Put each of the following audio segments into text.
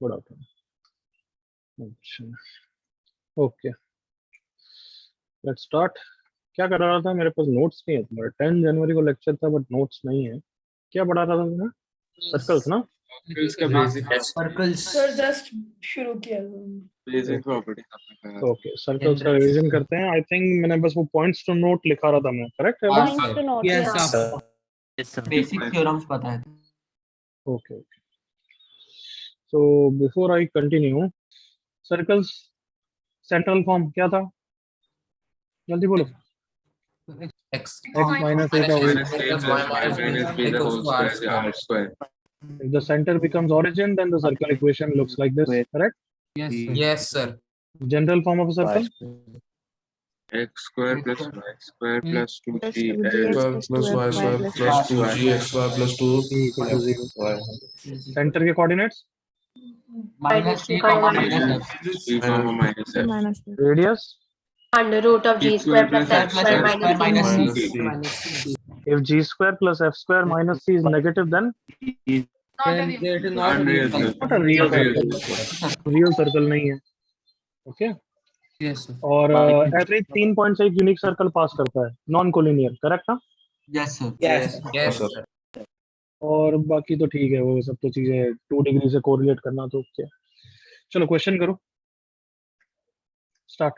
Good afternoon. अच्छा, okay, let's start. क्या कर रहा था? मेरे पास नोट्स नहीं है तुम्हारे। 10 जनवरी को लेक्चर था बट नोट्स नहीं है। क्या पढ़ा रहा था तुमने? सर्कल्स ना? इसका बेसिक सर्कल्स सर जस्ट शुरू किया था। बेसिक प्रॉपर्टीज आपने कहा। ओके, सर्कल्स का रिवीजन करते हैं। आई थिंक मैंने बस वो पॉइंट्स टू नोट लिखा रहा था मैं, करेक्ट है? Points to note, yes yeah. आप बेसिक थ्योरम्स पता है। Okay, so before I continue, circles central form क्या था? जल्दी बोलो। x x minus a का whole minus a plus y minus b the whole square is r square. if the center becomes origin then the circle equation looks like this, correct? yes sir General form of a circle? X square plus y square plus 2g plus y square plus 2g xy plus 2 c equal to 0. y. Center के coordinates? minus a minus f b comma minus f. Radius? Under root of g square plus f square minus Minus c. c. If g square plus f square minus c is negative then then it is not a Unreal real circle. not a real Unreal circle. Real circle नहीं है, okay? yes sir और average 3 point से एक unique circle पास करता है, non collinear, correct ना? yes sir yes Yes, sir. sir और बाकी तो ठीक है, वो सब तो चीजें 2 डिग्री से कोरिलेट करना तो क्या। चलो क्वेश्चन करो, स्टार्ट।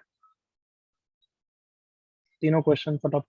तीनों क्वेश्चन फटाफट।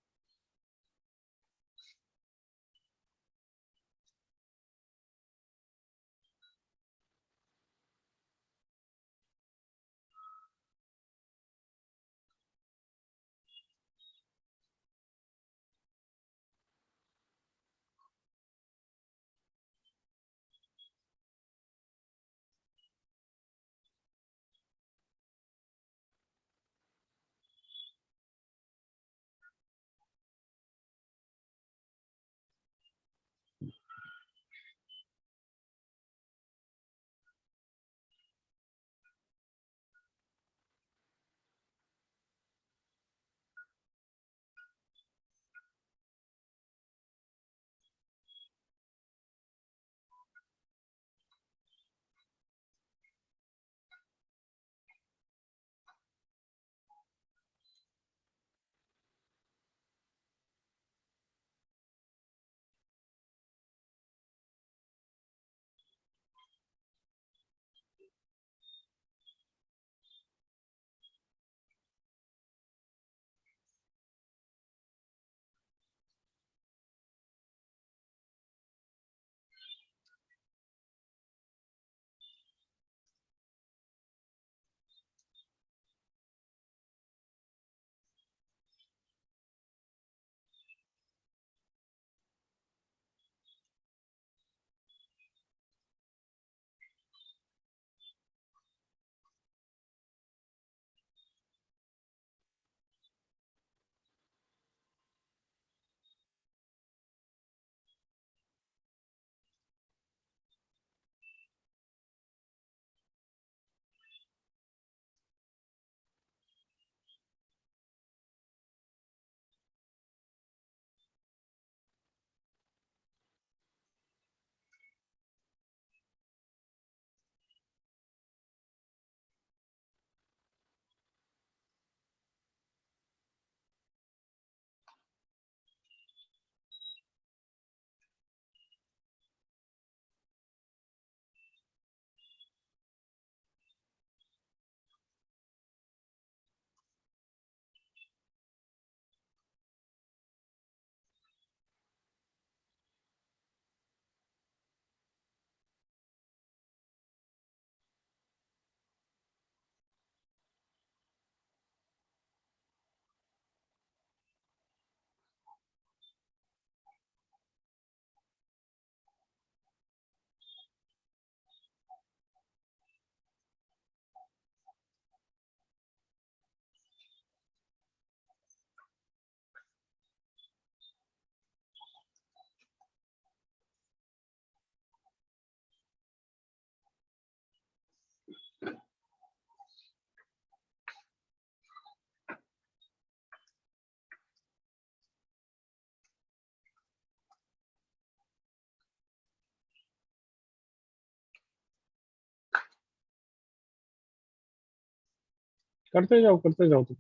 करते जाओ तुम।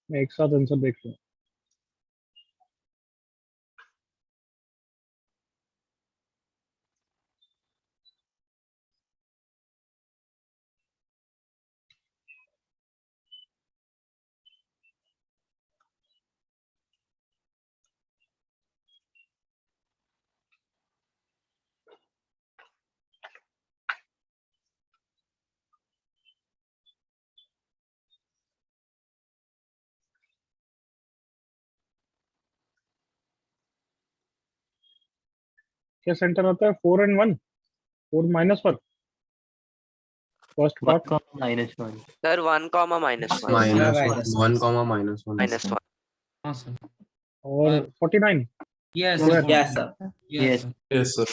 मैं एक साथ आंसर देख लूँ। क्या सेंटर आता है? 4 and 1, 4 - 1, first part. -1 Sir, 1 comma minus 1. -1, comma -1. -1. हाँ सर और 49। Yes Correct. Yes sir yes Yes, sir.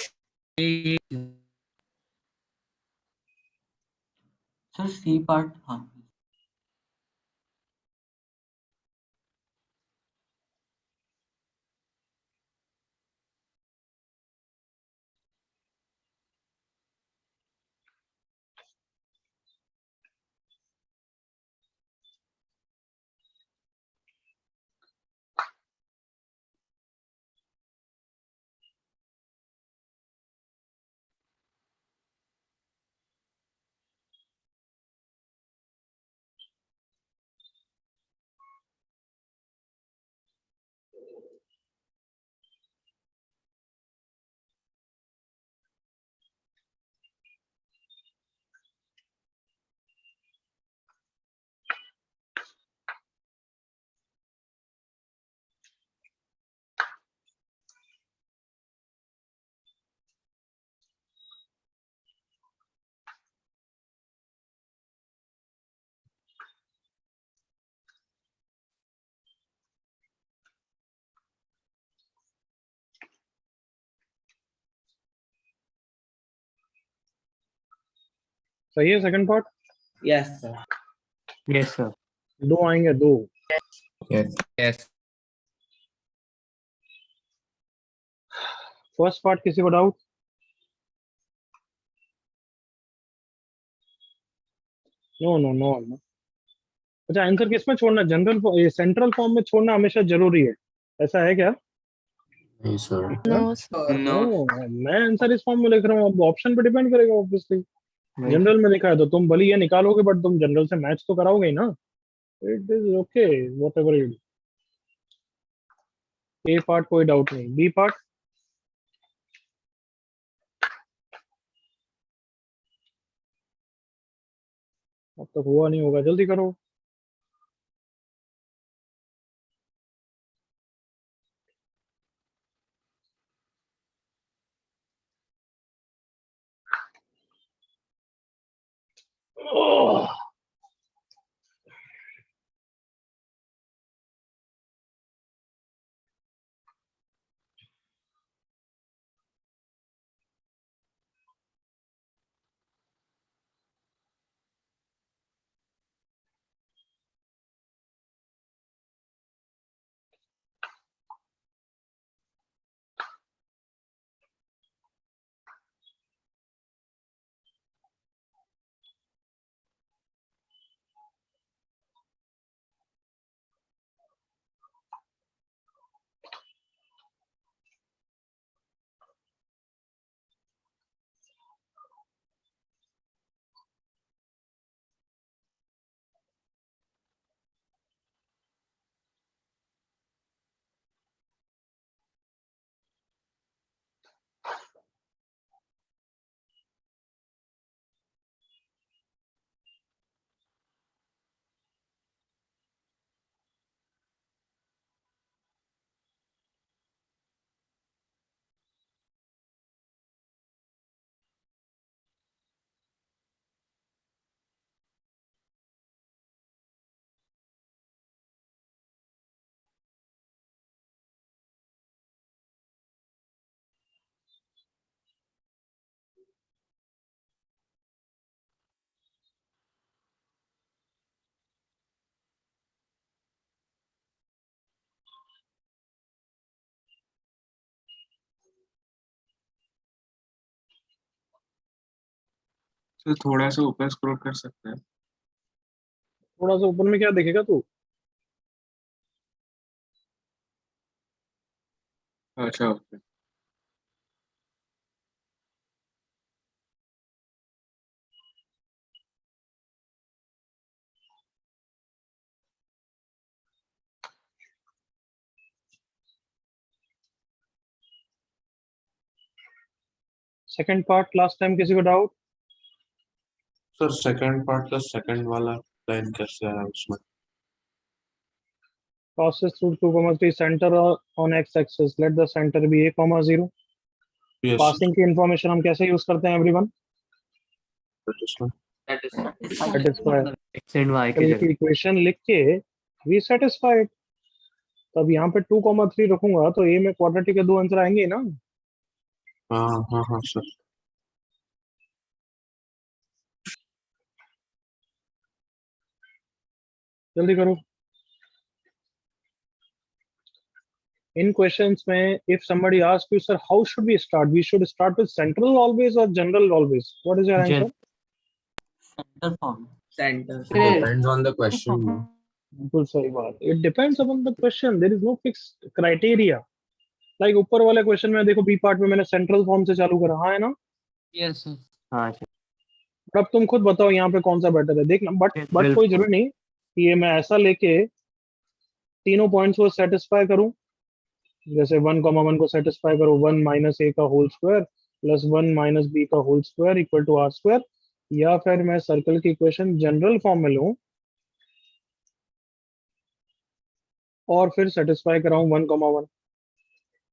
Sir c part हाँ सही है सेकंड पार्ट। यस सर 2 आएंगे, 2। Yes. यस फर्स्ट पार्ट किसी को doubt? No no no no. अच्छा, answer किस में छोड़ना? जनरल, ये सेंट्रल फॉर्म में छोड़ना हमेशा जरूरी है, ऐसा है क्या? No, sir. No, नो, मैं आंसर इस फॉर्म में लिख रहा हूँ, अब ऑप्शन पे डिपेंड करेगा ऑब्वियसली। जनरल में लिखा है तो तुम भले ये निकालोगे, बट तुम जनरल से मैच तो कराओगे ही ना। It is okay, whatever you. A part कोई डाउट नहीं। B part? अब तक हुआ नहीं होगा, जल्दी करो। ओह, तो थोड़ा सा ऊपर स्क्रॉल कर सकते हैं। थोड़ा सा ऊपर में क्या देखेगा तू? अच्छा okay. Second part last time किसी को डाउट? सर सेकंड पार्ट का सेकंड वाला लाइन कैसे आया उसमें? Passes through 2, 3 center on x-axis. Let the center be a, 0. Yes passing की इंफॉर्मेशन हम कैसे यूज करते हैं everyone? Sir. Satisfy X and Y की की जगह इक्वेशन लिख के वी सेटिस्फाइड। तब यहाँ पे 2, 3 रखूंगा तो ए में क्वाड्रेटिक के 2 आंसर आएंगे ना? हाँ हाँ हाँ सर। जल्दी करो। इन क्वेश्चंस में if somebody asks you, sir, how should we start? We should start with central always or general always? What is your answer? center form. Center. Depends on the question. No? बिल्कुल सही बात। It depends upon the question. There is no fixed criteria. Like ऊपर वाले question में देखो, B part में मैंने central form से चालू करा, हाँ है ना? Yes sir. हाँ sir. अब तुम खुद बताओ यहाँ पे कौन सा बेटर है, देखना। बट General कोई जरूरी नहीं कि ये मैं ऐसा लेके तीनों पॉइंट्स को सेटिस्फाई करूं। जैसे 1, 1 को सेटिस्फाई करो, 1 माइनस ए का whole square plus 1 minus b का whole square equal to r square, या फिर मैं सर्कल की इक्वेशन जनरल फॉर्म में लूं और फिर सेटिस्फाई कराऊं 1, 1।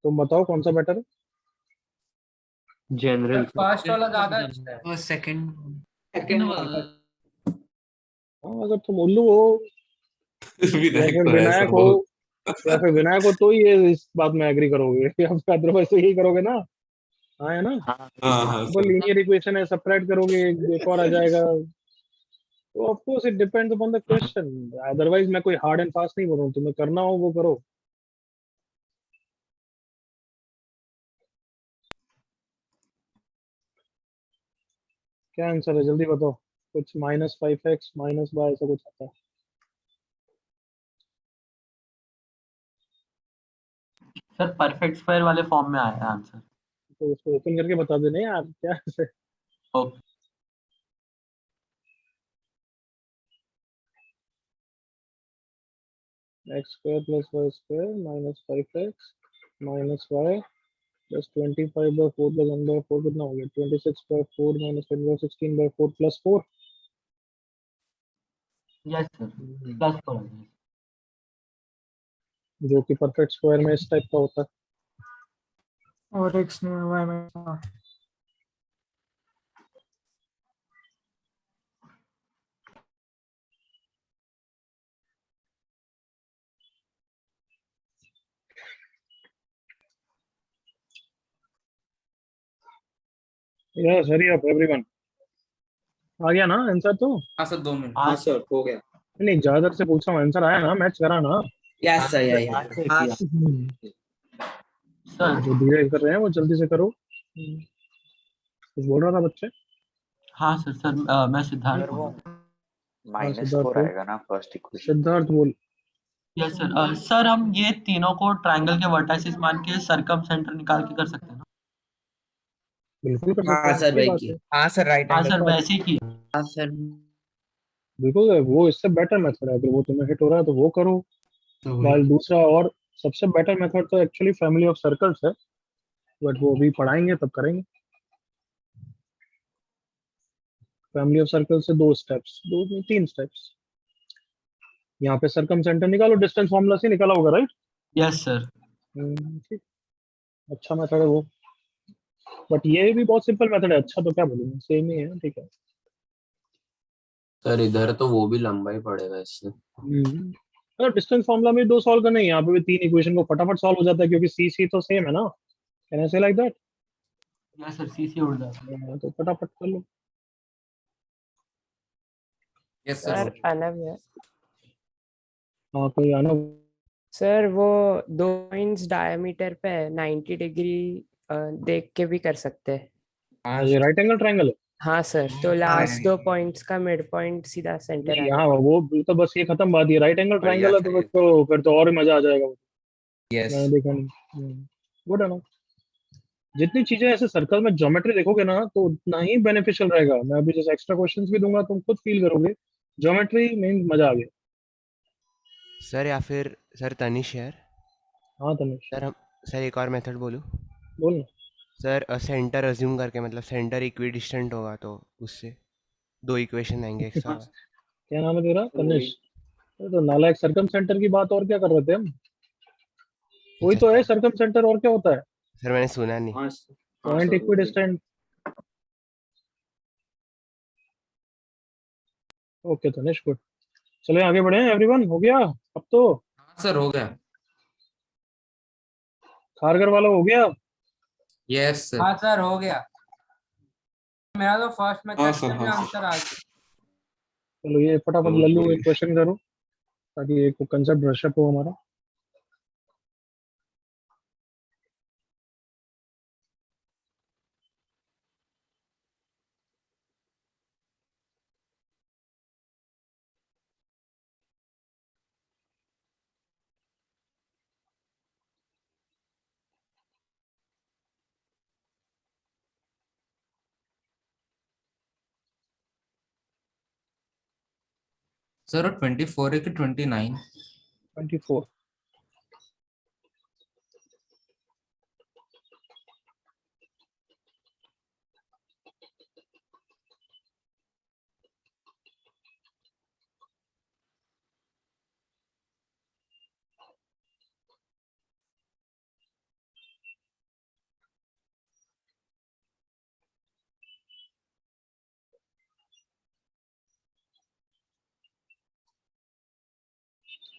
तुम बताओ कौन सा बेटर है? General. फर्स्ट वाला ज्यादा अच्छा है। वो second. हाँ, अगर तुम उल्लू हो या विनायक फिर तो है विनायक सर हो बहुत। या फिर विनायक हो तो ये इस बात में एग्री करोगे, या फिर अदरवाइज तो यही करोगे ना? हाँ है ना? हाँ हाँ हाँ वो सर। लीनियर इक्वेशन है, सेपरेट करोगे एक और आ जाएगा। तो of course it depends upon the question. Otherwise मैं कोई हार्ड एंड फास्ट नहीं बोल रहा हूँ, तुम्हें करना हो वो करो। क्या आंसर है जल्दी बताओ। कुछ -5x -y ऐसा कुछ आता है? सर परफेक्ट स्क्वायर वाले फॉर्म में आया आंसर. तो उसको ओपन करके बता देना यार, क्या है? Okay. x² + y² -5x -y plus 25/4 + 1/4 कितना हो गया? 26/4 -10/16/4 + 4। Yes sir. प्लस 4. जो कि परफेक्ट स्क्वायर में इस टाइप का होता है। और x में y में यस, हरी अप एवरीवन। आ गया ना आंसर? तो हाँ सर 2 मिनट। हाँ सर हो गया। नहीं, ज्यादा से पूछ रहा हूँ, आंसर आया ना? मैच करा ना? यस सर या हाँ सर. जो धीरे कर रहे हैं वो जल्दी से करो। कुछ बोल रहा था बच्चे? हाँ सर. सर मैं सिद्धार्थ बोल रहा हूँ. सिद्धार्थ -4 आएगा ना फर्स्ट इक्वेशन। सिद्धार्थ बोल। Yes sir. सर हम ये तीनों को ट्रायंगल के वर्टाइसिस मान के सरकम सेंटर निकाल के कर सकते हैं ना? बिल्कुल कर सकते हाँ हैं, सर अच्छी वही बात की। है। हाँ सर राइट हाँ एंगल। सर वैसे ही किया. हाँ सर। बिल्कुल, वो इससे बेटर मेथड है। अगर वो तुम्हें हिट हो रहा है तो वो करो। तो वाइल दूसरा और सबसे बेटर मेथड तो एक्चुअली फैमिली ऑफ सर्कल्स है, बट वो अभी पढ़ाएंगे तब करेंगे। फैमिली ऑफ सर्कल से 2 स्टेप्स, 2 नहीं 3 स्टेप्स। यहाँ पे सर्कम सेंटर निकालो, डिस्टेंस फॉर्मूला से निकाला होगा, राइट? Yes sir. ठीक, अच्छा मेथड है वो। बट ये भी बहुत सिंपल मेथड है, अच्छा तो क्या बोलूंगा, सेम ही है। ठीक है। सर इधर तो वो भी लंबा ही पड़ेगा इससे। तो डिस्टेंस फॉर्मूला में 2 सॉल्व करने हैं, यहाँ पे भी 3 इक्वेशन को फटाफट सॉल्व हो जाता है, क्योंकि सी तो सेम है ना। Can I say like that? Yes sir. C उड़ जाता है. तो फटाफट कर लो। Yes sir sir. अलग है हाँ, कोई आना। सर। वो 2 पॉइंट्स डायमीटर पे 90 डिग्री देख के भी कर सकते हैं। ये राइट एंगल ट्रायंगल है। हाँ सर, तो लास्ट 2 पॉइंट्स का मिड पॉइंट सीधा सेंटर नहीं आएगा। यहाँ वो तो बस ये खत्म बात, ये राइट एंगल बढ़िया ट्राइंगल है था तो ये। फिर तो और ही मजा आ जाएगा। यस। मैंने देखा नहीं। गुड है ना। जितनी चीजें ऐसे सर्कल में ज्योमेट्री देखोगे ना तो उतना ही बेनिफिशियल रहेगा। मैं अभी जैसे एक्स्ट्रा क्वेश्चंस भी दूंगा, तुम खुद फील करोगे ज्योमेट्री में मजा आ गया। सर या फिर सर तनिष यार, हाँ तनिष सर हम सर एक और मेथड बोलूँ बोल ना। सर, सेंटर अज्यूम करके, मतलब सेंटर इक्विडिस्टेंट होगा तो उससे 2 इक्वेशन आएंगे एक्स्ट्रा। क्या नाम है तेरा? तनिष। अरे तो नालायक, सर्कम सेंटर की बात और क्या कर रहे थे हम? वही अच्छा तो है सर्कम सेंटर, और क्या होता है? सर, मैंने सुना नहीं। Point equidistant. Okay Tanish, good. चले आगे बढ़े एवरीवन, हो गया अब तो? हाँ सर हो गया। खारगर वाला हो गया? Yes sir. हाँ सर हो गया। मेरा तो फर्स्ट हाँ मेथड सर, से भी हाँ आंसर आ गया। चलो ये फटाफट बहुत लल्लू एक बढ़िया। क्वेश्चन करो ताकि एक कंसेप्ट ब्रशअप हो हमारा। सर 24 है कि 29? 24।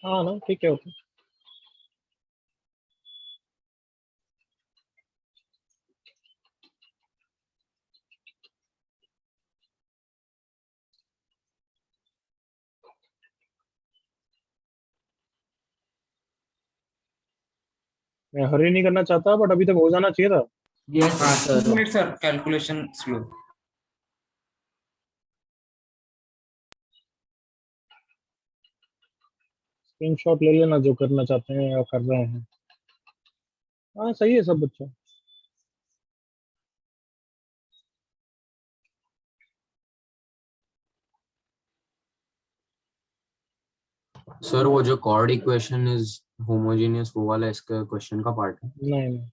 हाँ ना, ठीक है ओके। मैं हरी नहीं करना चाहता बट अभी तक हो जाना चाहिए था। यस हाँ sir, sir. Minute sir, calculation slow. Screenshot ले लेना जो करना चाहते हैं या कर रहे हैं। हाँ सही है सब बच्चा। सर वो जो कॉर्ड इक्वेशन इज होमोजेनियस, वो वाला इसका क्वेश्चन का पार्ट है। नहीं नहीं।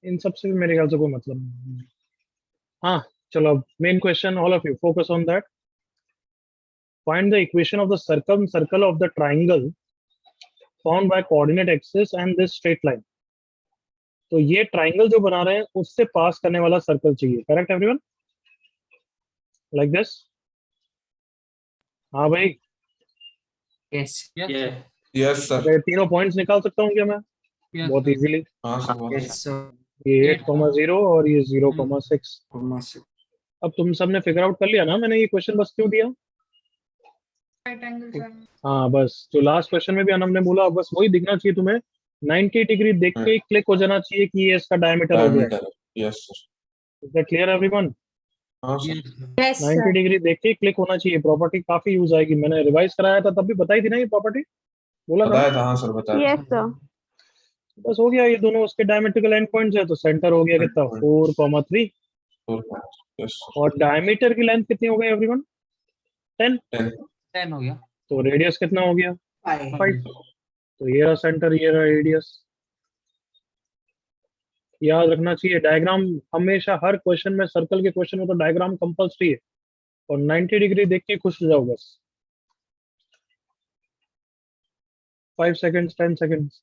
इन सब से भी मेरे ख्याल से कोई मतलब नहीं। हाँ चलो, main question, all of you focus on that. Find the equation of the circum circle of the triangle found by coordinate axis and this straight line. तो ये ट्राइंगल जो बना रहे हैं उससे पास करने वाला सर्कल चाहिए। Correct everyone? Like this. हाँ भाई। Yes yes yes sir. अच्छा, ये तीनों पॉइंट्स निकाल सकता हूँ क्या मैं? यस बहुत इजीली। हाँ सर, बहुत यस सर। ये 8 8 0 और ये 0 6। अब तुम सबने फिगर आउट कर लिया ना मैंने ये क्वेश्चन बस क्यों दिया? राइट एंगल हाँ बस जो लास्ट क्वेश्चन में भी अनम ने बोला, बस वही दिखना चाहिए तुम्हें। 90 डिग्री देख के ही क्लिक हो जाना चाहिए कि ये इसका डायमीटर हो गया। Diameter. Yes sir. Is that clear everyone? हाँ सर। Yes, 90 sir. डिग्री देख के क्लिक होना चाहिए। प्रॉपर्टी काफी यूज आएगी, मैंने रिवाइज कराया था तब भी बताई थी ना ये प्रॉपर्टी, बोला था ना। बताया था, हाँ सर बताया Yes, sir. बस हो गया, ये दोनों उसके डायमीट्रिकल एंड पॉइंट्स है तो सेंटर हो गया कितना? 4, 3। था। Yes sir. और डायमीटर की लेंथ कितनी हो गई एवरीवन? 10। 10। 10 हो गया। तो रेडियस कितना हो गया? 5। तो ये रहा सेंटर, ये रहा रेडियस। याद रखना चाहिए डायग्राम हमेशा, हर क्वेश्चन में, सर्कल के क्वेश्चन में तो डायग्राम कंपल्सरी है। और 90 डिग्री देख के खुश हो जाओ बस। 5 सेकेंड्स, 10 सेकेंड्स।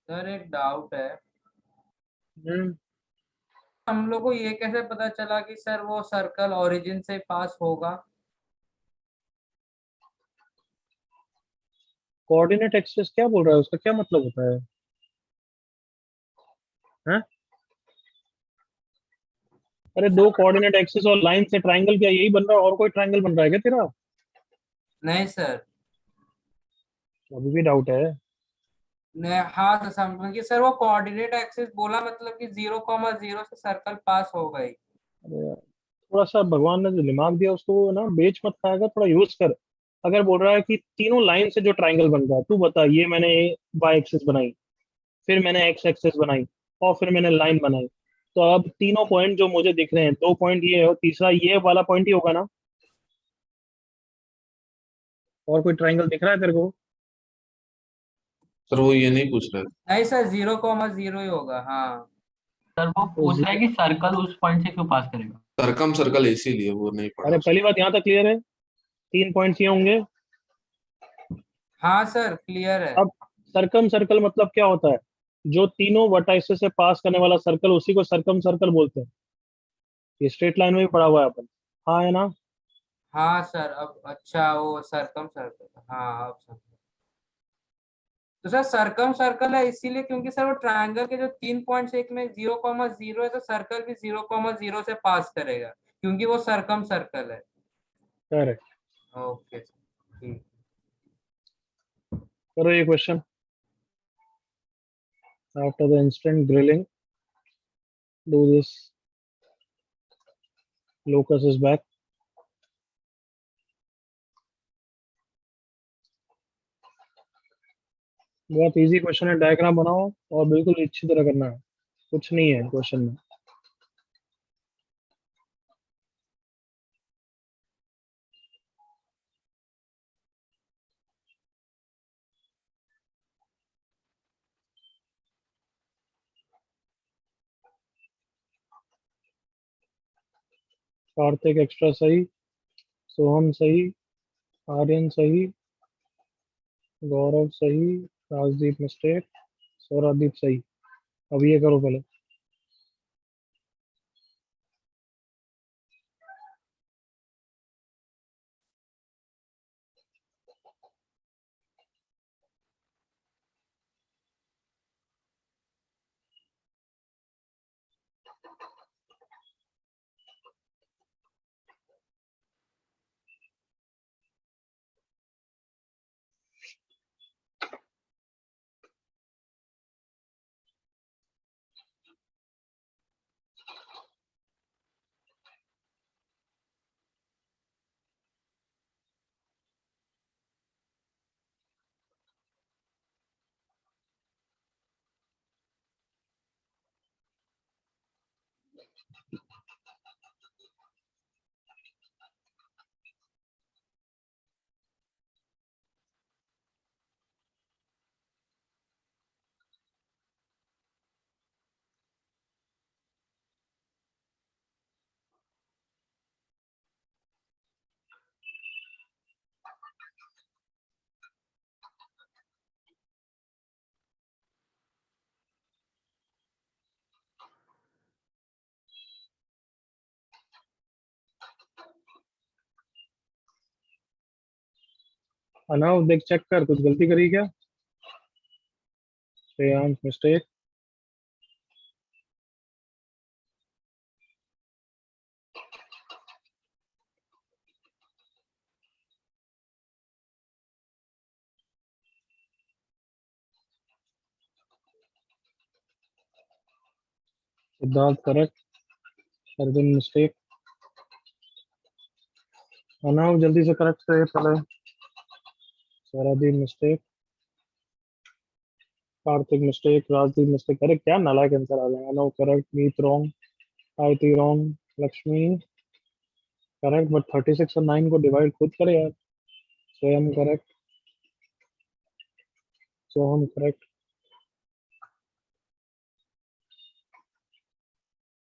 सर एक डाउट है, हम्म, हम लोग को ये कैसे पता चला कि सर वो सर्कल ओरिजिन से पास होगा? कोऑर्डिनेट एक्सिस क्या बोल रहा है, उसका क्या मतलब होता है? हैं? अरे दो कोऑर्डिनेट एक्सिस और लाइन से ट्रायंगल, क्या यही बन रहा है? और कोई ट्रायंगल बन रहा है क्या तेरा? नहीं सर। अभी भी डाउट है? नहीं, हाँ सर समझ कि सर वो कोऑर्डिनेट एक्सिस बोला मतलब कि 0,0 से सर्कल पास हो गई। अरे यार, थोड़ा सा भगवान ने जो दिमाग दिया उसको ना बेच मत खाएगा, थोड़ा यूज कर। अगर बोल रहा है कि तीनों लाइन से जो ट्रायंगल बन रहा है, तू बता, ये मैंने वाई एक्सिस बनाई, फिर मैंने एक्स एक्सिस बनाई, और फिर मैंने लाइन बनाई, तो अब तीनों पॉइंट जो मुझे दिख रहे हैं, दो पॉइंट ये है और तीसरा ये वाला पॉइंट ही होगा ना? और कोई ट्रायंगल दिख रहा है तेरे को? सर वो ये नहीं पूछ रहे। नहीं सर 0,0 ही होगा, हाँ। सर वो तो पूछ रहा है कि सर्कल उस पॉइंट से क्यों पास करेगा। सरकम सर्कल इसीलिए वो नहीं पढ़ा अरे उसने। पहली बात यहाँ तक क्लियर है, तीन पॉइंट्स ये होंगे। हाँ सर क्लियर है। अब सरकम सर्कल मतलब क्या होता है? जो तीनों वर्टाइसेस से पास करने वाला सर्कल, उसी को सरकम सर्कल बोलते हैं। ये स्ट्रेट लाइन में भी पढ़ा हुआ है अपन। हाँ है ना? हाँ सर अब अच्छा वो सरकम सर्कल, हाँ अब समझ। तो सर सरकम सर्कल है इसीलिए क्योंकि सर वो ट्रायंगल के जो 3 पॉइंट्स एक में 0,0 है, तो सर्कल भी 0,0 से पास करेगा क्योंकि वो सरकम सर्कल है। करेक्ट। ओके ठीक। करो ये question. After the instant grilling, do this. Locus is back. बहुत इजी क्वेश्चन है, डायग्राम बनाओ और बिल्कुल अच्छी तरह करना है, कुछ नहीं है क्वेश्चन में। कार्तिक एक्स्ट्रा सही, सोहम सही, आर्यन सही, गौरव सही, राजदीप मिस्टेक, सौरदीप सही। अब ये करो पहले। अनाव देख, चेक कर, कुछ गलती करी क्या? Shreyansh mistake. Siddharth correct. Arjun mistake. Anav जल्दी से करेक्ट करे पहले। Sourdeep mistake. Kartik mistake, Rajdeep mistake. अरे क्या नालायक आंसर आ गया। Anav correct, Meet wrong, Ayati wrong, Lakshmi correct, but 36 और 9 को डिवाइड खुद करे यार। Swayam correct, Soham correct,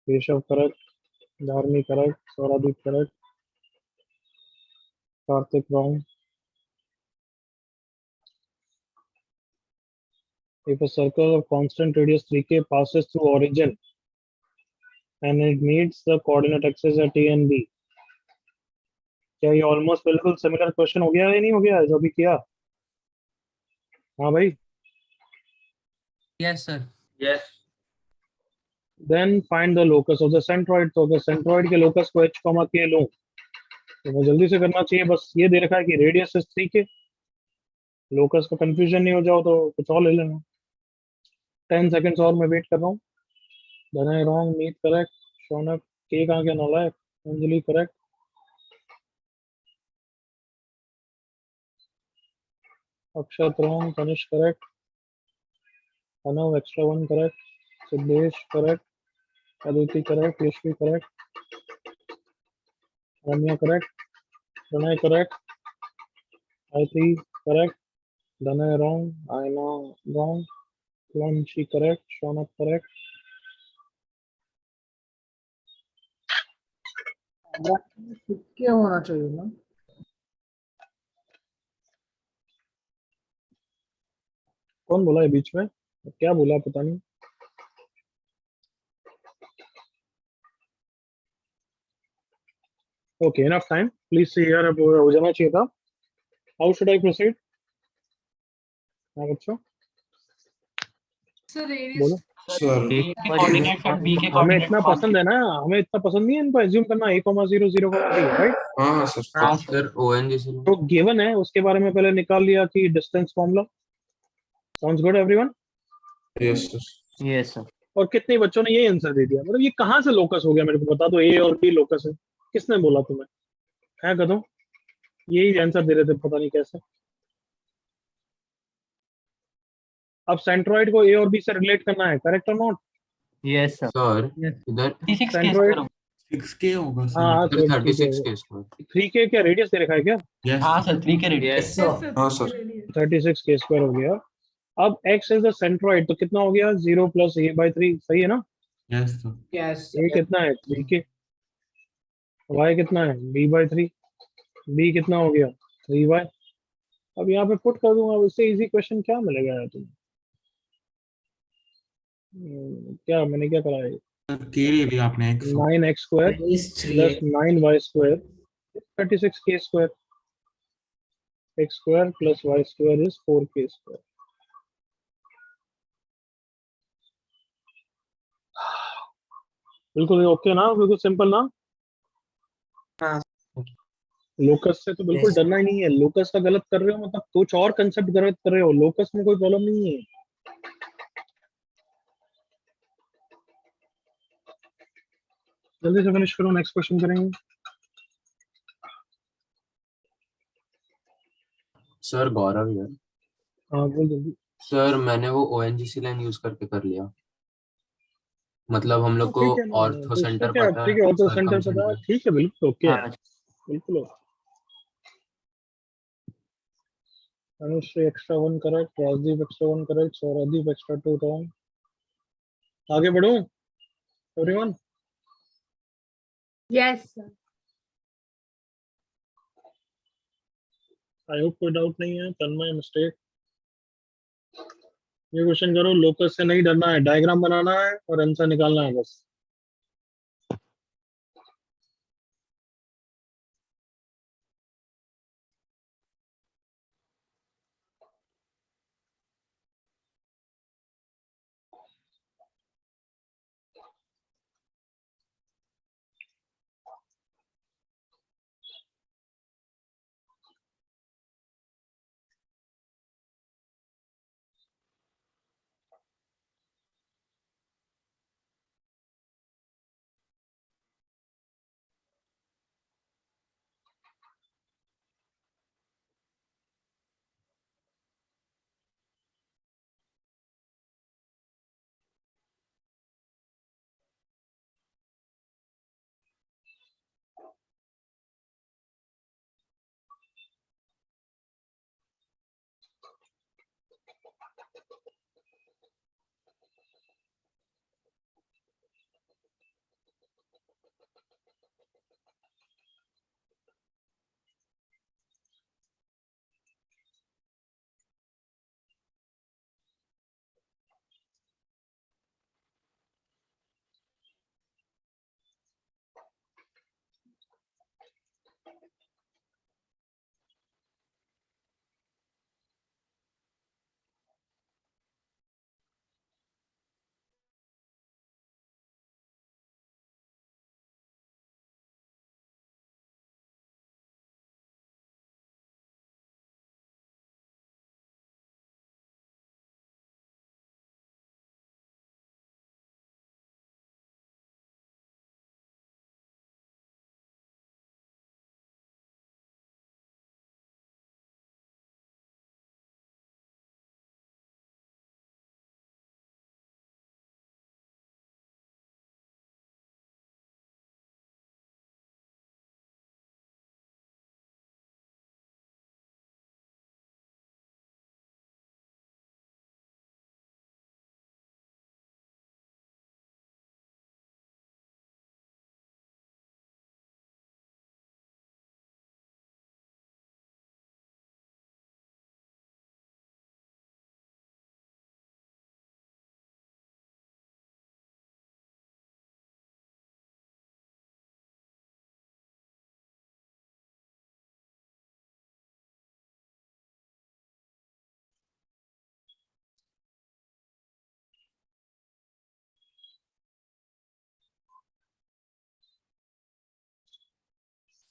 Keshav correct, Dharmi correct, Sourdeep correct, Kartik wrong, If a circle of constant radius 3k passes through origin and it meets the coordinate axis at A and B, क्या ये almost बिल्कुल similar question हो गया या नहीं हो गया जो अभी किया? हाँ भाई. Yes sir. Yes. Then find the locus of the centroid. तो अगर centroid के locus को h, k लूं तो मैं जल्दी से करना चाहिए. बस ये दे रखा है कि रेडियस इज 3k. लोकस का कंफ्यूजन नहीं हो जाओ तो कुछ और ले लेना. 10 सेकंड्स और मैं वेट कर रहा हूँ. धनय रॉन्ग, मीत करेक्ट, शौनक के कहाँ के नालायक, Anjali correct, Akshat wrong, Tanish correct, Anav extra 1 correct, Siddhesh correct, Aditi correct, Yashvi correct, Ramya correct, Pranay correct, Aaytri correct, Dhanay wrong, Ayna wrong, Vanshi correct, Shaunak correct. क्या होना चाहिए ना? कौन बोला है बीच में? क्या बोला पता नहीं. Okay, enough time. Please see here. अब हो जाना चाहिए था. How should I proceed? हाँ बच्चों So बोलो. radius Sir, A के कोऑर्डिनेट्स और B के हमें कोऑर्डिनेट्स इतना पसंद है ना, हमें इतना पसंद नहीं है इनको एज्यूम करना a, 0, 0, 3, राइट? हाँ सर. हाँ सर ONGC तो गिवन है उसके बारे में पहले निकाल लिया कि distance formula. Sounds good everyone? Yes sir. Yes sir. और कितने बच्चों ने यही आंसर दे दिया? मतलब ये कहाँ से लोकस हो गया? मेरे को बता दो. ए और बी लोकस है. किसने बोला तुम्हें? है कदम यही आंसर दे रहे थे, पता नहीं कैसे. अब सेंट्रॉइड को ए और बी से रिलेट करना है, करेक्ट और नॉट? Yes sir. सर इधर 36 के सेंट्रॉइड. स्क्वायर। 6k होगा हाँ सर. इधर तो 36 के स्क्वायर. 3k क्या रेडियस दे रखा है क्या? Yes. हाँ सर 3 के रेडियस। yes sir, हाँ, sir. radius. 36 के स्क्वायर हो गया. अब x इज द सेंट्रॉइड तो कितना हो गया? 0 प्लस a/3. सही है ना? Yes sir. a कितना है? 3k. y कितना है? b/3. b कितना हो गया? 3y. अब यहाँ पे पुट कर दूंगा. अब इससे इजी क्वेश्चन क्या मिलेगा यार तुम्हें? क्या मैंने क्या करा है? Sir, k ले लिया आपने x. 9x square plus 9y square 36k square. x square plus y square is 4k square. बिल्कुल ओके ना? बिल्कुल सिंपल ना? हाँ. लोकस से तो बिल्कुल डरना ही नहीं है. लोकस का गलत कर रहे हो मतलब कुछ और कंसेप्ट गलत कर रहे हो. लोकस में कोई प्रॉब्लम नहीं है. जल्दी से फिनिश करो, नेक्स्ट क्वेश्चन करेंगे. सर गौरव यार. हाँ बोल जल्दी. सर मैंने वो ONGC लाइन यूज करके कर लिया. मतलब हम लोग को ठीक है ना, ऑर्थो तो उसका सेंटर क्या? पता ठीक है, ऑर्थो सेंटर circum पता है. center. ठीक है, बिल्कुल ओके है. हाँ बिल्कुल okay. Anushree extra 1 correct, Rajdeep extra 1 correct, Sourdeep extra 2 wrong. आगे बढ़ो everyone. Yes sir. I hope कोई डाउट नहीं है. तन्मय मिस्टेक. ये क्वेश्चन करो. लोकस से नहीं डरना है, डायग्राम बनाना है और आंसर निकालना है बस.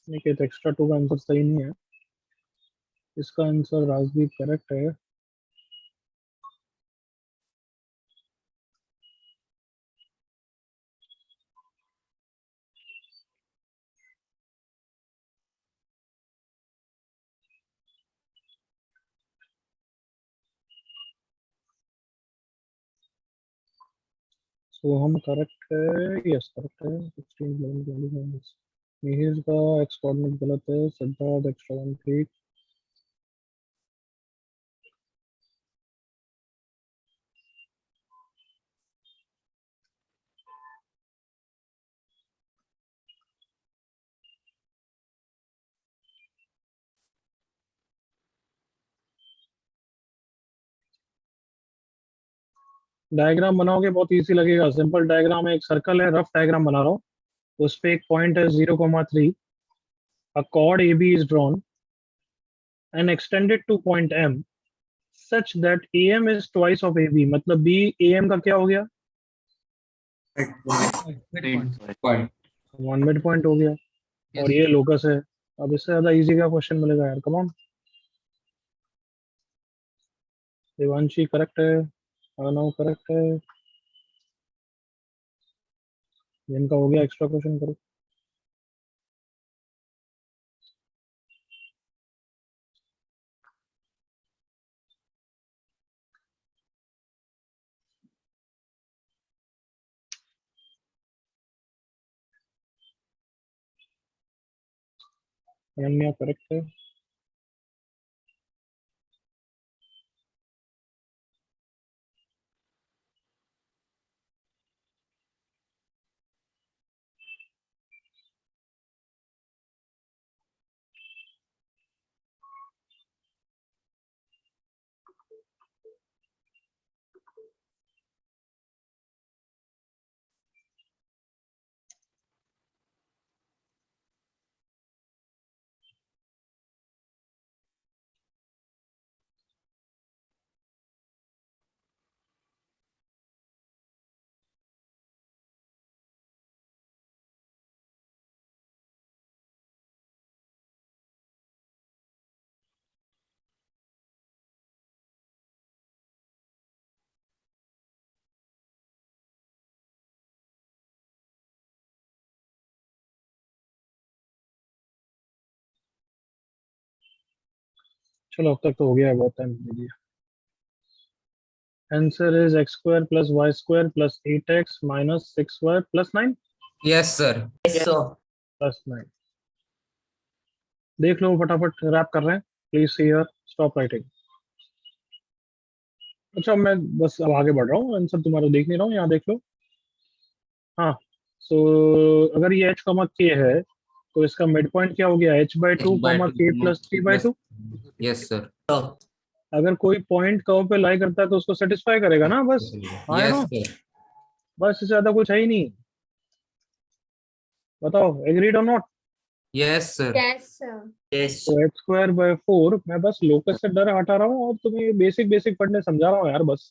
देखिए तो एक्स्ट्रा 2 का आंसर सही नहीं है, इसका आंसर राजदीप करेक्ट है। सोहम करेक्ट है, यस करेक्ट है। 16 11 25 मिहिर का एक्स कोऑर्डिनेट गलत है, सिद्धार्थ एक्स्ट्रा 1 ठीक। डायग्राम बनाओगे बहुत इजी लगेगा, सिंपल डायग्राम है, एक सर्कल है, रफ डायग्राम बना रहा हूँ, उस पे एक पॉइंट है 0,3, a chord AB is drawn and extended to point M such that AM is twice of AB, मतलब B AM का क्या हो गया, वन मिड पॉइंट हो गया, और ये लोकस है। अब इससे ज्यादा इजी का क्वेश्चन मिलेगा यार, कम ऑन। देवांशी करेक्ट है, अर्णव करेक्ट है, इनका हो गया, एक्स्ट्रा क्वेश्चन करो। अनन्या करेक्ट है, चलो अब तक तो हो गया है, बहुत टाइम दे दिया। Answer is x square plus Y square plus 8x minus 6y plus 9 yes sir. Plus 9। देख लो फटाफट, रैप कर रहे हैं, please see here, stop writing. अच्छा मैं बस अब आगे बढ़ रहा हूँ, आंसर तुम्हारा देख नहीं रहा हूँ, यहाँ देख लो। हाँ, सो अगर ये h कॉमा k है तो इसका मिड पॉइंट क्या हो गया, h/2 comma k plus 3/2। Yes sir. अगर कोई पॉइंट कर्व पे लाई करता है तो उसको सेटिस्फाई करेगा ना, बस। हाँ या यस नो, सर। बस इससे ज्यादा कुछ है ही नहीं। बताओ, एग्रीड और not? Yes sir. Yes, sir. तो x²/4 मैं बस लोकस से डर हटा रहा हूँ और तुम्हें बेसिक बेसिक पढ़ने समझा रहा हूँ यार, बस।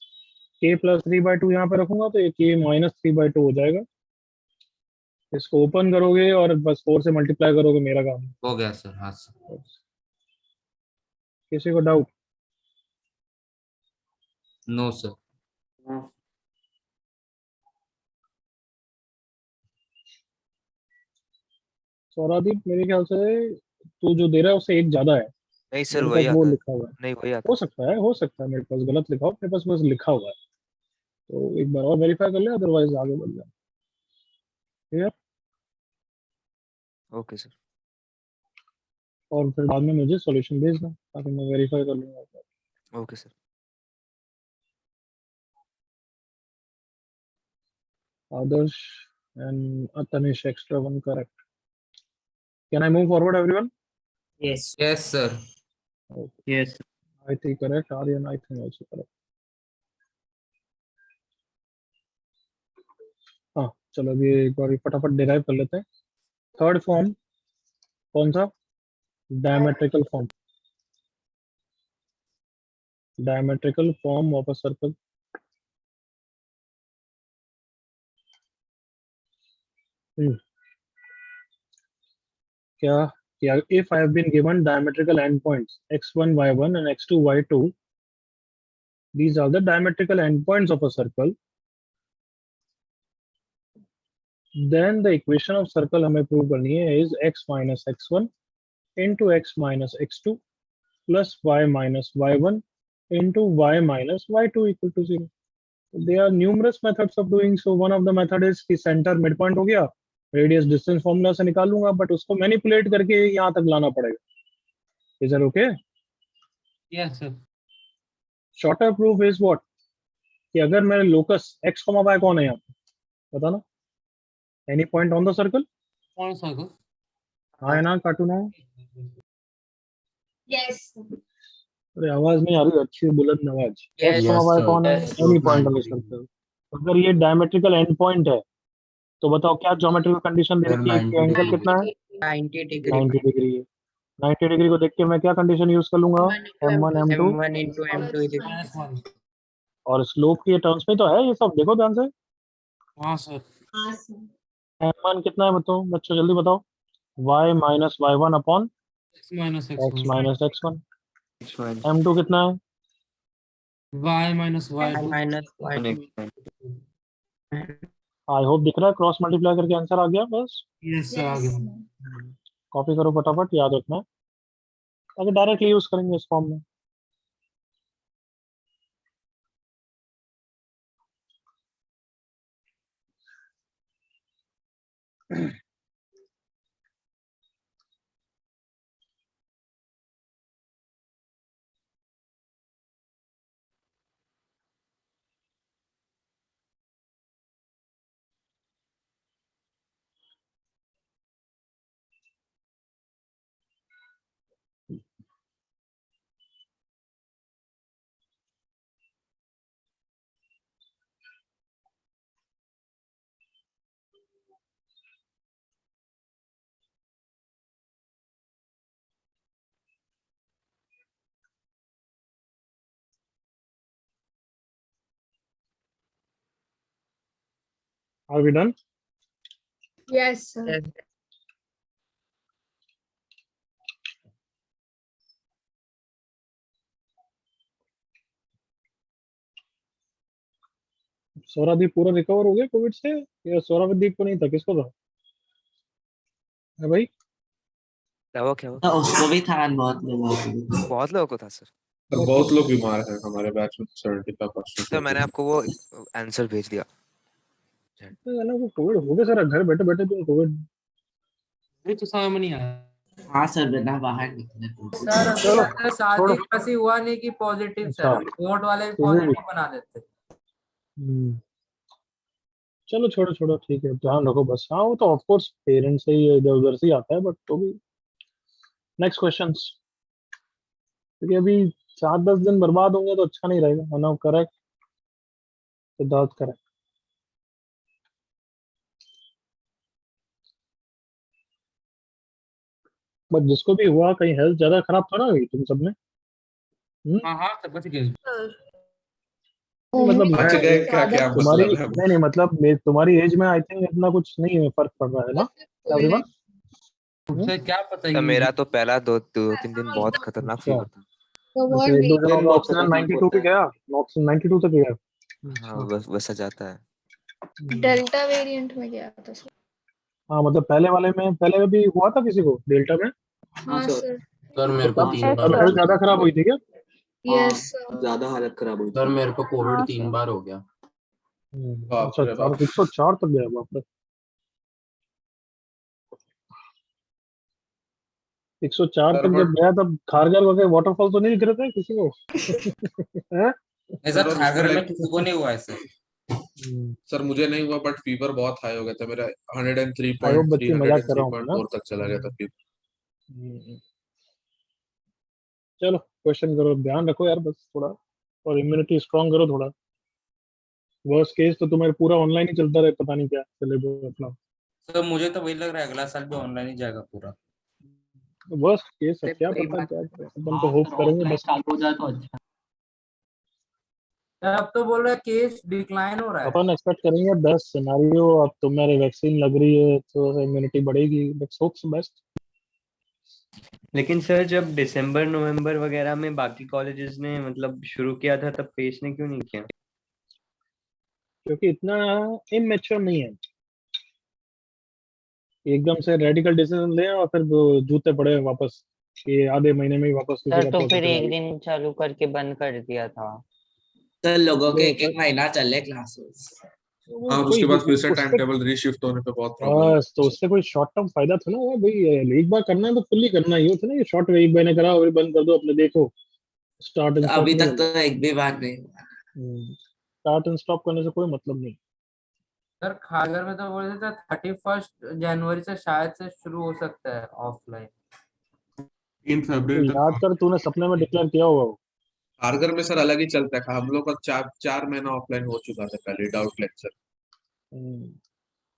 k प्लस 3/2 यहाँ पे रखूंगा तो ये k माइनस 3/2 हो जाएगा। इसको ओपन करोगे और बस 4 से मल्टीप्लाई करोगे, मेरा काम है। हो गया सर। हाँ सर। किसी को डाउट? No sir. सौरादीप मेरे ख्याल से तू जो दे रहा है उससे एक ज्यादा है, नहीं सर मेरे वही पास वो आता है, लिखा हुआ है। नहीं वही आता हो है सर। सकता है, हो सकता है मेरे पास गलत लिखा हो, मेरे पास बस लिखा हुआ है, तो एक बार और वेरीफाई कर ले, अदरवाइज आगे बढ़ जाए। ठीक है, ओके सर। और फिर बाद में मुझे सॉल्यूशन भेजना ताकि मैं वेरीफाई कर लूंगा। Okay sir. Adarsh and Tanish extra 1 correct. Can I move forward, everyone? Yes sir. I think correct. Aryan, I think also correct. हाँ चलो अभी एक बार फटाफट डिराइव कर लेते हैं। थर्ड फॉर्म कौन सा? Diametrical form. Diametrical form of a circle. क्या if I have been given diametrical endpoints x1 y1 and x2 y2, these are the diametrical endpoints of a circle, then the equation of circle हमें prove करनी है is x minus x1 into x minus x2 plus y minus y1 into y minus y2 equal to 0. There are numerous methods of doing so. One of the method is कि center midpoint हो गया, radius distance formula से निकाल लूंगा, but उसको manipulate करके यहाँ तक लाना पड़ेगा. Is that okay? Yes, sir. Shorter proof is what? कि अगर मेरे locus x, y कौन है यहाँ पे? पता ना? Any point on the circle? कौन सा को? हाँ है ना, कार्टून है. Yes. अरे आवाज नहीं आ रही अच्छी बुलंद आवाज. Yes, x, yes, y sir. कौन है? Yes. Any point on the circle. अगर ये diametrical end point है, तो बताओ क्या geometrical condition दे Sir, रखी है कि 90 एंगल degree. कितना है? 90 degree. 90 डिग्री है. 90 डिग्री को देख के मैं क्या कंडीशन यूज कर लूंगा? m1 m2 M1 into M2 is equal. Yes, one. और स्लोप के टर्म्स में तो है ये सब. देखो ध्यान से. हाँ सर. हाँ sir. m1 कितना है बताओ बच्चों, जल्दी बताओ. y minus y1 upon X minus x X1. Minus x1. X minus m2 कितना है? Y minus Y Y2. minus Y2. I hope दिख रहा है. क्रॉस मल्टीप्लाई करके आंसर आ गया. बस Yes, sir. Yes. आगे. कॉपी करो फटाफट, याद रखना ताकि डायरेक्टली यूज करेंगे इस फॉर्म में. Are we done? Yes sir. Yes. Sourodeep पूरा रिकवर हो गया कोविड से या सौरादीप को नहीं था? किसको था? है भाई? क्या हुआ उसको भी था, बहुत लोगों को था सर। बहुत लोग बीमार हैं हमारे बैच में 75%। तो मैंने आपको वो आंसर भेज दिया। तो ना वो कोविड हो गया सर, घर बैठे बैठे तुम कोविड। ये तो समझ में नहीं आया। हाँ सर, बिना बाहर निकले तो सर चलो, अभी शादी छोड़ो। ऐसी हुआ नहीं कि पॉजिटिव अच्छा। सर, वोट वाले भी तो वो भी- पॉजिटिव बना देते। चलो छोड़ो छोड़ो, ठीक है, ध्यान रखो बस। हाँ वो तो ऑफ कोर्स पेरेंट्स से ही इधर उधर से ही आता है, बट तो भी नेक्स्ट क्वेश्चंस, क्योंकि अभी 7-10 दिन बर्बाद होंगे तो अच्छा नहीं रहेगा, है ना? Correct Siddharth, correct. बट जिसको भी हुआ कहीं हेल्थ ज्यादा खराब तो ना हुई तुम सब में? हाँ हाँ सब बच गए। मतलब बच गए क्या? क्या तुम्हारी मतलब है? नहीं मतलब तुम्हारी एज में आई थिंक इतना कुछ नहीं है, फर्क पड़ रहा है ना एवरीवन? सर क्या पता तो ये मेरा तो पहला 2-3 दिन बहुत खतरनाक अच्छा। फीवर था। तो एक दो जगह में ऑक्सीजन 92 पे गया, ऑक्सीजन 92 तक गया। हाँ वैसा जाता है। डेल्टा वेरिएंट में गया था सर। हाँ मतलब पहले भी हुआ था किसी को डेल्टा में? हाँ सर। सर मेरे को 3 तब बार हेल्थ ज्यादा खराब हुई थी क्या? Yes sir. ज्यादा हालत खराब हुई सर मेरे को कोविड 3 बार हो गया। बाप अच्छा रे बाप। 104 तक गया, बाप रे। 104 सर, तक जब गया तब खारगर वगैरह वाटरफॉल तो नहीं गिरे थे किसी को? हैं? ऐसा सर, खागर में like- किसी को नहीं हुआ ऐसा। सर मुझे नहीं हुआ, बट फीवर बहुत हाई हो गया था मेरा। 103.3 आई होप बच्चे मजाक कर रहा हूँ ना। 103.4 तक चला गया था फीवर। चलो क्वेश्चन करो, ध्यान रखो यार बस थोड़ा, और इम्यूनिटी स्ट्रांग करो थोड़ा। वर्स्ट केस तो तुम्हारे पूरा ऑनलाइन ही चलता रहे, पता नहीं क्या चलेगा अपना। तो मुझे तो वही लग रहा है अगला साल भी ऑनलाइन ही जाएगा पूरा। वर्स्ट केस है, क्या पता क्या करें, अपन तो होप करेंगे बस। चालू हो जाए तो अच्छा। अब तो बोल रहे हैं केस डिक्लाइन हो रहा है। अपन एक्सपेक्ट करेंगे बेस्ट सिनेरियो, अब तुम्हारे वैक्सीन लग रही है तो इम्यूनिटी बढ़ेगी, लेट्स होप बेस्ट। लेकिन सर जब दिसंबर नवंबर वगैरह में बाकी कॉलेजेस ने मतलब शुरू किया था तब पेश ने क्यों नहीं किया? क्योंकि इतना इमेच्योर नहीं है एकदम से रेडिकल डिसीजन ले और फिर जूते पड़े वापस ये आधे महीने में ही वापस किसी सर का तो प्रोसेस फिर चला एक गया। दिन चालू करके बंद कर दिया था। सर लोगों के वो एक महीना चले क्लासेस। हाँ कोई उसके बाद फिर से टाइम उससे टेबल रीशिफ्ट होने पे बहुत प्रॉब्लम बस तो उससे कोई शॉर्ट टर्म फायदा था ना वो भाई एक बार करना है तो फुल्ली करना ही होता ना ये शॉर्ट में एक महीने करा और बंद कर दो अपने देखो स्टार्ट एंड स्टॉप अभी नहीं तक तो एक भी बार नहीं हुआ। स्टार्ट एंड स्टॉप करने से कोई मतलब नहीं। सर खागर में तो बोल रहे थे 31 जनवरी से शायद से शुरू हो सकता है ऑफलाइन। 3 तो फरवरी याद तक। कर तूने सपने में डिक्लेयर किया होगा वो। खारगर में सर अलग ही चलता है, हम लोग का 4 महीना ऑफलाइन हो चुका था पहले डाउट लेक्चर। हम्म,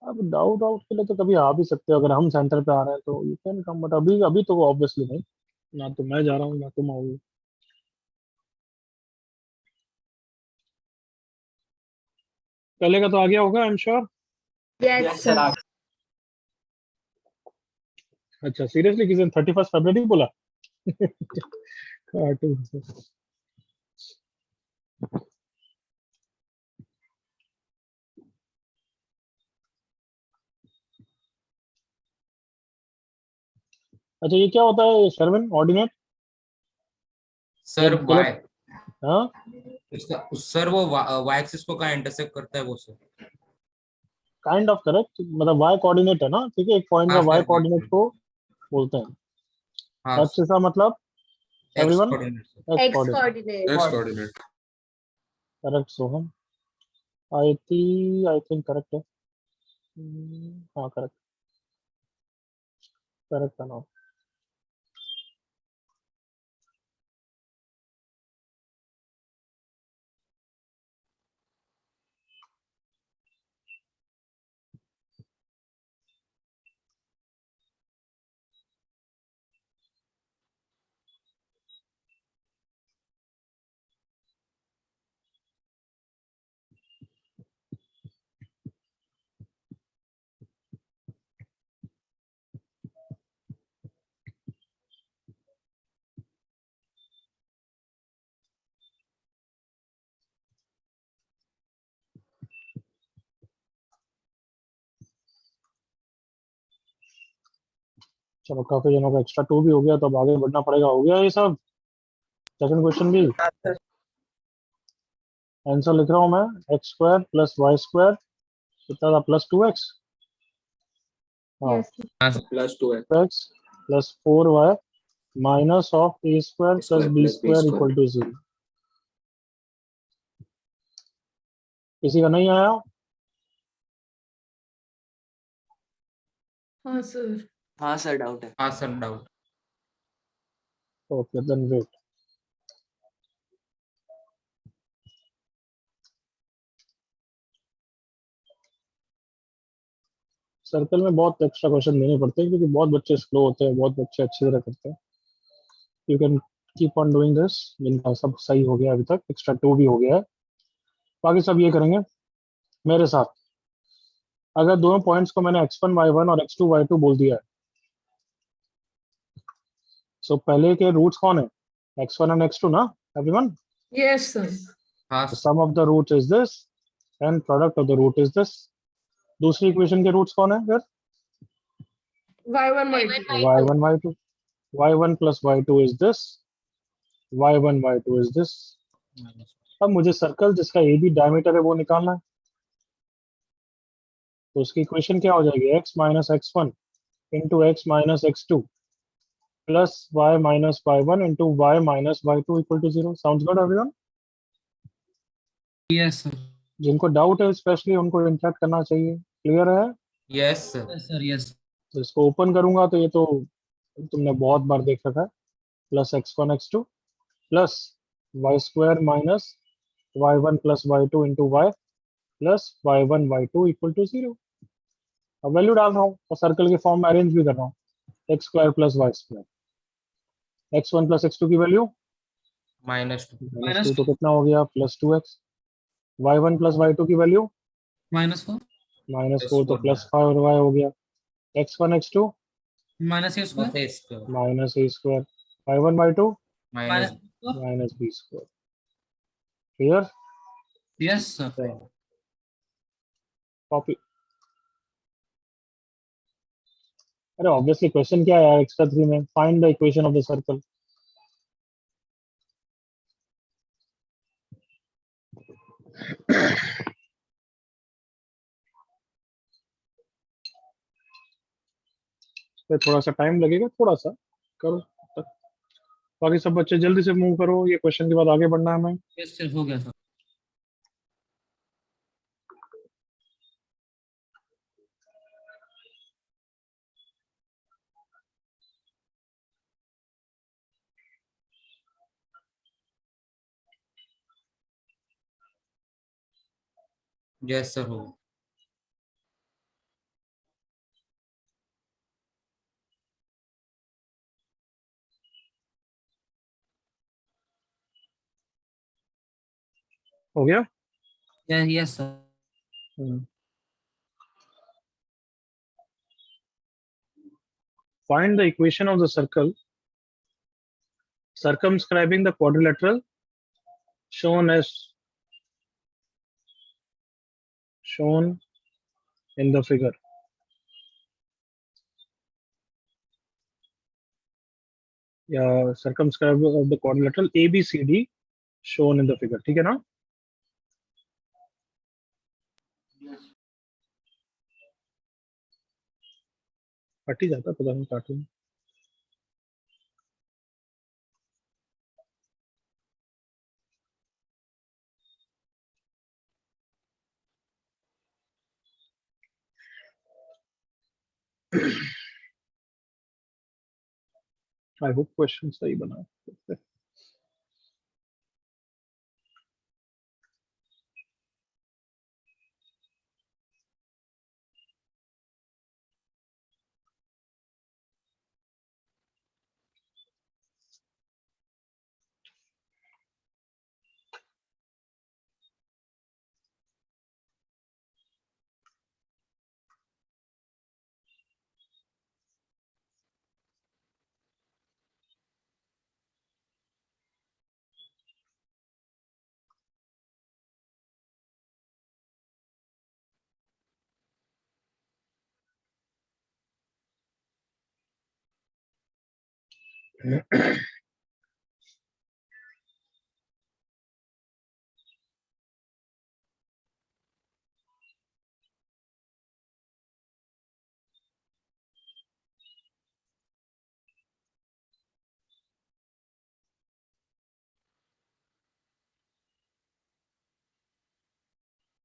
अब डाउट आउट के लिए तो कभी आ भी सकते हो अगर हम सेंटर पे आ रहे हैं तो यू कैन कम बट अभी अभी तो ऑब्वियसली नहीं ना तो मैं जा रहा हूँ ना तुम आओगे। पहले का तो आ गया होगा I am sure. Yes, sir. अच्छा सीरियसली किसी ने 31 फरवरी बोला कार्टून से। अच्छा ये क्या होता है शर्विन ऑर्डिनेट सर गलत? वाई हाँ सर वो वाई एक्सिस को कहाँ इंटरसेक्ट करता है वो सर? काइंड ऑफ करेक्ट मतलब वाई कोऑर्डिनेट है ना ठीक है एक पॉइंट का हाँ वाई सर कोऑर्डिनेट को बोलते हैं। हाँ एक्स का मतलब x everyone coordinate x X coordinate coordinate. X coordinate. Correct Soham I think correct है। हाँ करेक्ट करेक्ट है ना। चलो काफी जनों का एक्स्ट्रा 2 भी हो गया तो अब आगे बढ़ना पड़ेगा। हो गया ये सब। सेकंड क्वेश्चन भी आंसर लिख रहा हूँ मैं X square plus Y square कितना था +2x। हाँ Yes. Plus 2 x plus 4y minus of A square plus square B plus B square square. Equal to 0। किसी का नहीं आया? हाँ सर। हाँ सर डाउट है। हाँ sir doubt. Okay then wait. Circle में बहुत एक्स्ट्रा क्वेश्चन देने पड़ते हैं क्योंकि बहुत बच्चे स्लो होते हैं बहुत बच्चे अच्छी तरह करते हैं। You can keep on doing this. जिनका सब सही हो गया अभी तक एक्स्ट्रा 2 भी हो गया है बाकी सब ये करेंगे मेरे साथ। अगर दोनों पॉइंट्स को मैंने x1 y1 और x2 y2 बोल दिया है सो पहले के रूट्स कौन है x1 एंड x2 ना एवरीवन। Yes, sir. हाँ The sum of the roots is this and product of the root is this। दूसरी इक्वेशन के रूट्स कौन है फिर Y1, Y2. y1 y2 y1 plus y2 is this y1 y2 is this। अब मुझे circle जिसका A B diameter है वो निकालना है तो उसकी इक्वेशन क्या हो जाएगी x minus x1 into X minus x2 plus y minus y1 into y minus y2 equal to 0। Sounds good everyone. Yes sir. जिनको डाउट है स्पेशली उनको इंटरेक्ट करना चाहिए। क्लियर है? Yes sir yes. तो इसको ओपन करूंगा तो ये तो तुमने बहुत बार देख रखा है plus x1 x2 plus Y square minus y1 plus y2 into Y plus y1 y2 equal to 0। अब वैल्यू डाल रहा हूँ और सर्कल के फॉर्म में अरेंज भी कर रहा हूँ X square plus Y square x1 plus x2 की वैल्यू -2 -2 तो कितना हो गया +2x। y1 प्लस y2 की वैल्यू -4 -4 तो +5y हो गया। x1 x2 minus A square minus a square by 1 by 2 minus minus b square. Clear? Yes sir Copy. अरे ऑब्वियसली क्वेश्चन क्या है एक्स्ट्रा 3 में? Find the equation of the circle. पे थोड़ा सा टाइम लगेगा, थोड़ा सा करो तक. बाकी सब बच्चे जल्दी से मूव करो, ये क्वेश्चन के बाद आगे बढ़ना है हमें. यस सर हो गया सर यस सर हो गया हो गया. Yes sir Find the equation of the circle circumscribing the quadrilateral shown in the figure. Yeah, circumscribe of the quadrilateral ABCD shown in the figure. ठीक है ना? कट ही जाता, पता नहीं काटूं. I hope question सही बना.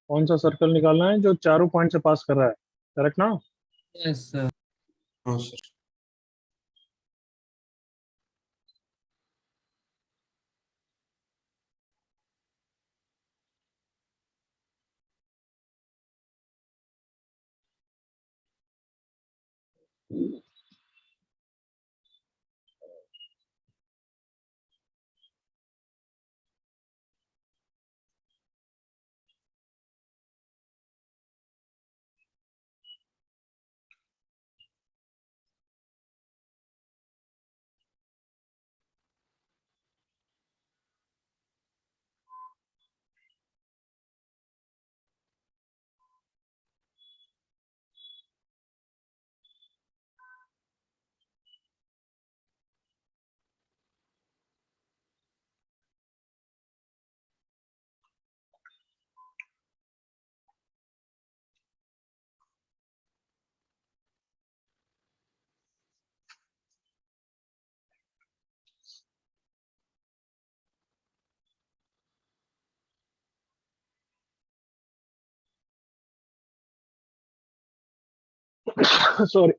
कौन सा सर्कल निकालना है जो चारों पॉइंट से पास कर रहा है? करेक्ट ना? यस सर हाँ सर. Sorry.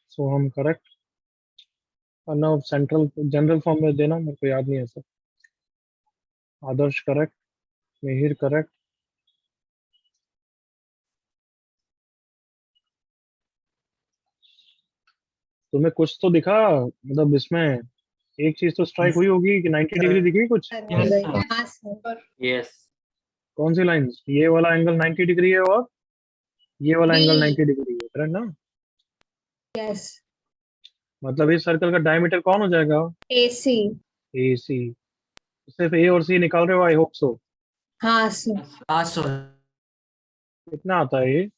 So हम correct. now central general form में देना, मेरे को याद नहीं है सर. आदर्श करेक्ट, मिहिर करेक्ट, तुम्हें कुछ तो दिखा, मतलब इसमें एक चीज तो स्ट्राइक हुई होगी कि 90 डिग्री दिख रही कुछ। हाँ सर यस कौन सी लाइन? ये वाला एंगल 90 डिग्री है और ये वाला एंगल 90 डिग्री है, करेक्ट ना? यस मतलब इस सर्कल का डायमीटर कौन हो जाएगा? AC ए सी। सिर्फ ए और सी निकाल रहे हो, आई होप सो। हाँ सर हाँ सर कितना आता है ये?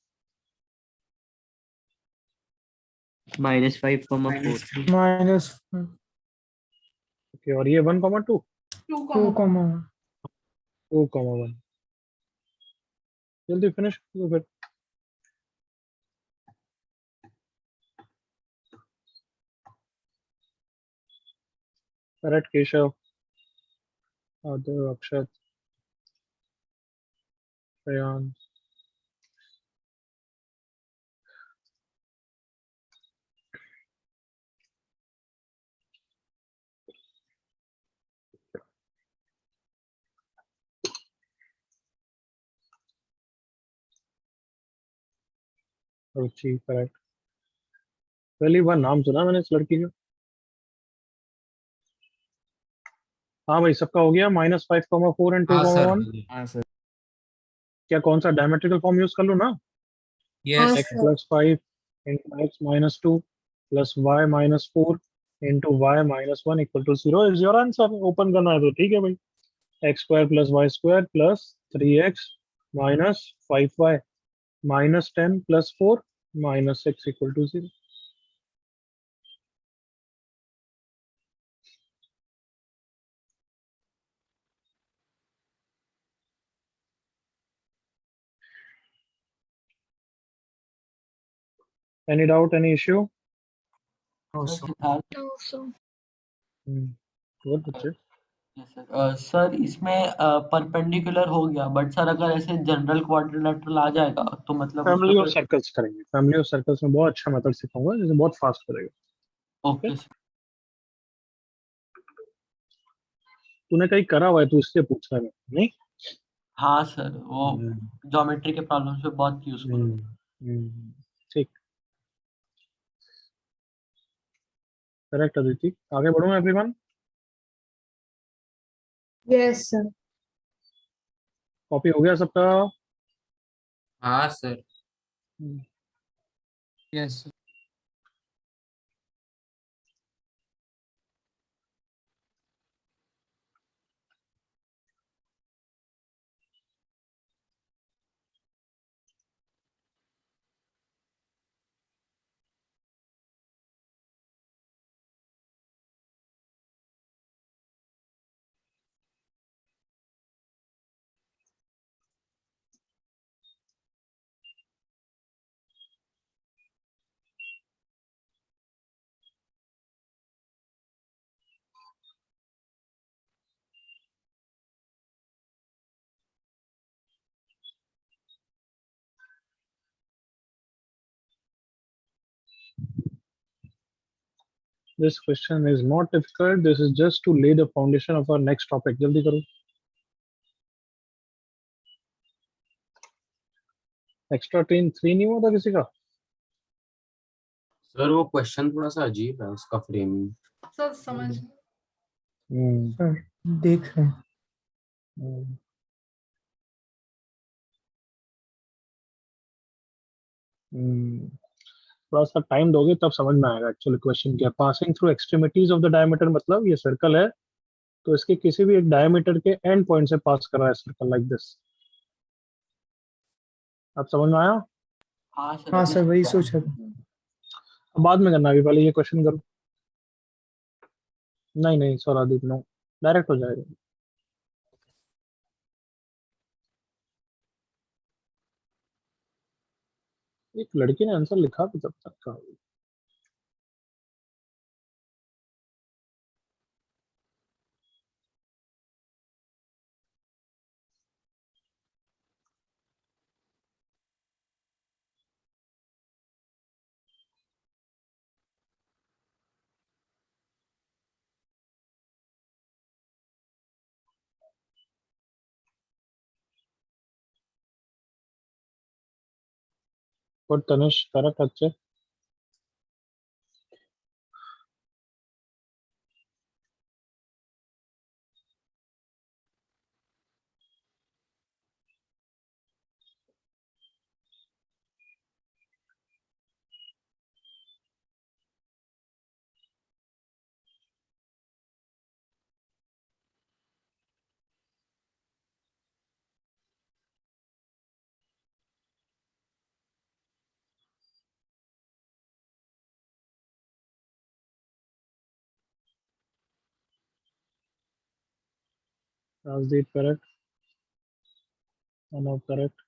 -5,4 माइनस ओके, और ये 1,2 2 कॉमा 2,1। जल्दी फिनिश कर दो फिर। करेक्ट केशव, आदर, अक्षत, प्रयान। रुचि करेक्ट। पहली बार नाम सुना मैंने इस लड़की का। हाँ भाई, सबका हो गया। -5,4 एंड हाँ सर 2,1। हाँ सर क्या कौन सा डायमेट्रिकल फॉर्म यूज कर लूँ ना? हाँ yes x sir plus 5 into x minus 2 plus y minus 4 into y minus 1 equal to 0 is your answer। Open करना है तो ठीक है भाई। x square plus y square plus 3x minus 5y minus 10 plus 4 minus 6 equal to 0। Any doubt, any issue? Siddharth Good बच्चे। Sir इसमें perpendicular हो गया, बट सर अगर ऐसे जनरल क्वाड्रिलेटरल आ जाएगा तो मतलब उसमें फैमिली ऑफ फिर सर्कल्स करेंगे। फैमिली ऑफ सर्कल्स में बहुत अच्छा मेथड सिखाऊंगा जिसे बहुत फास्ट करेगा। Okay sir. तूने कहीं करा हुआ है, तू इससे पूछ रहा है नहीं? हाँ सर, वो हम्म, ज्योमेट्री के प्रॉब्लम्स में बहुत यूजफुल हम्म, होता ठीक। करेक्ट अदिति, आगे बढ़ो एवरीवन। यस सर कॉपी हो गया सबका? हाँ sir hmm, yes This question is not difficult. This is just to lay the foundation of our next topic. जल्दी करो। एक्स्ट्रा ट्रेन 3 नहीं हुआ था किसी का? सर वो क्वेश्चन थोड़ा सा अजीब है उसका फ्रेमिंग। सर समझ हम्म, सर देख रहे हैं। हम्म, हम्म। थोड़ा सा टाइम दोगे तब समझ में आएगा एक्चुअली क्वेश्चन क्या। Passing through extremities of the diameter, मतलब ये सर्कल है तो इसके किसी भी एक डायमीटर के एंड पॉइंट से पास कर रहा है सर्कल, लाइक दिस। अब समझ में आया? हाँ सर हाँ अभी सर वही समझा। सोचा था। अब बाद में करना, अभी पहले ये क्वेश्चन करो। नहीं नहीं सौरादीप, नो, डायरेक्ट हो जाएगा। एक लड़की ने आंसर लिखा भी तब तक का। Good, Tanish, correct, अच्छे. Rajdeep, correct. Pranav, correct.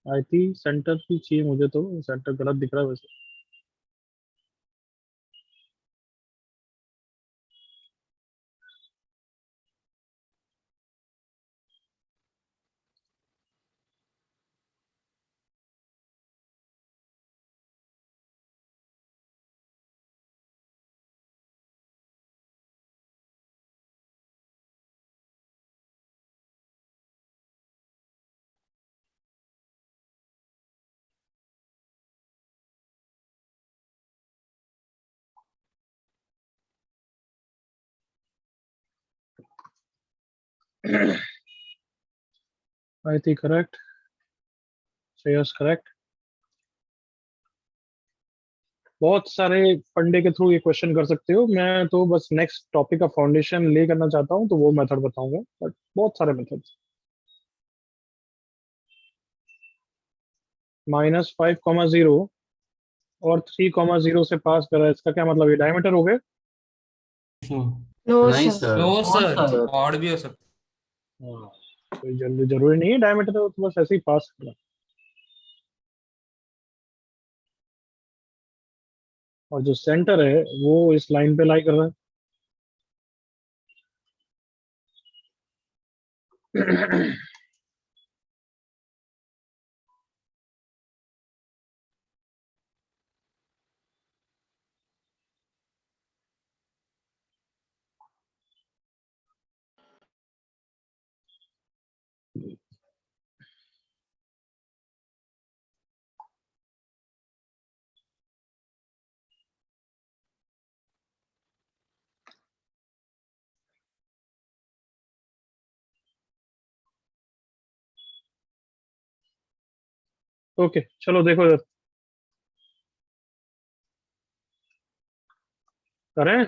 आई थी सेंटर भी चाहिए मुझे, तो सेंटर गलत दिख रहा है वैसे. आई थी करेक्ट. श्रेयस करेक्ट. बहुत सारे फंडे के थ्रू ये क्वेश्चन कर सकते हो. मैं तो बस नेक्स्ट टॉपिक का फाउंडेशन ले करना चाहता हूँ, तो वो मेथड बताऊंगा, बट बहुत सारे मेथड्स. -5,0 और 3,0 से पास करा, इसका क्या मतलब? ये डायमीटर हो गए. नो नहीं sir. Sir. No sir, sir. और भी हो सकता हाँ, कोई जरूरी नहीं है डायमीटर, तो बस ऐसे ही पास करना. और जो सेंटर है वो इस लाइन पे लाई कर रहा है. ओके, चलो देखो इधर. करें.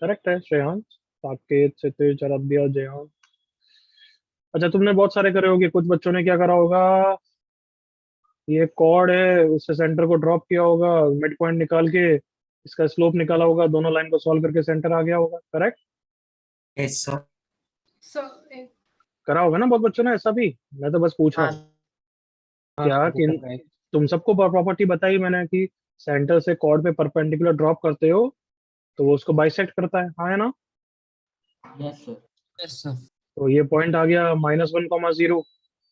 करेक्ट है श्रेयांश. साकेत, क्षितिज, आराध्या, जयंत. अच्छा, तुमने बहुत सारे करे होगे. कुछ बच्चों ने क्या करा होगा, ये कॉर्ड है उससे सेंटर को ड्रॉप किया होगा, मिड पॉइंट निकाल के इसका स्लोप निकाला होगा, दोनों लाइन को सॉल्व करके सेंटर आ गया होगा. करेक्ट. है सर। सर करा होगा ना बहुत बच्चों ने ऐसा भी. मैं तो बस पूछ रहा हूँ. क्या कि तुम सबको प्रॉपर्टी बताई मैंने कि सेंटर से कॉर्ड पे परपेंडिकुलर ड्रॉप करते हो तो वो उसको बाइसेक्ट करता है. हाँ है ना? Yes sir. Yes sir. तो ये पॉइंट आ गया -1,0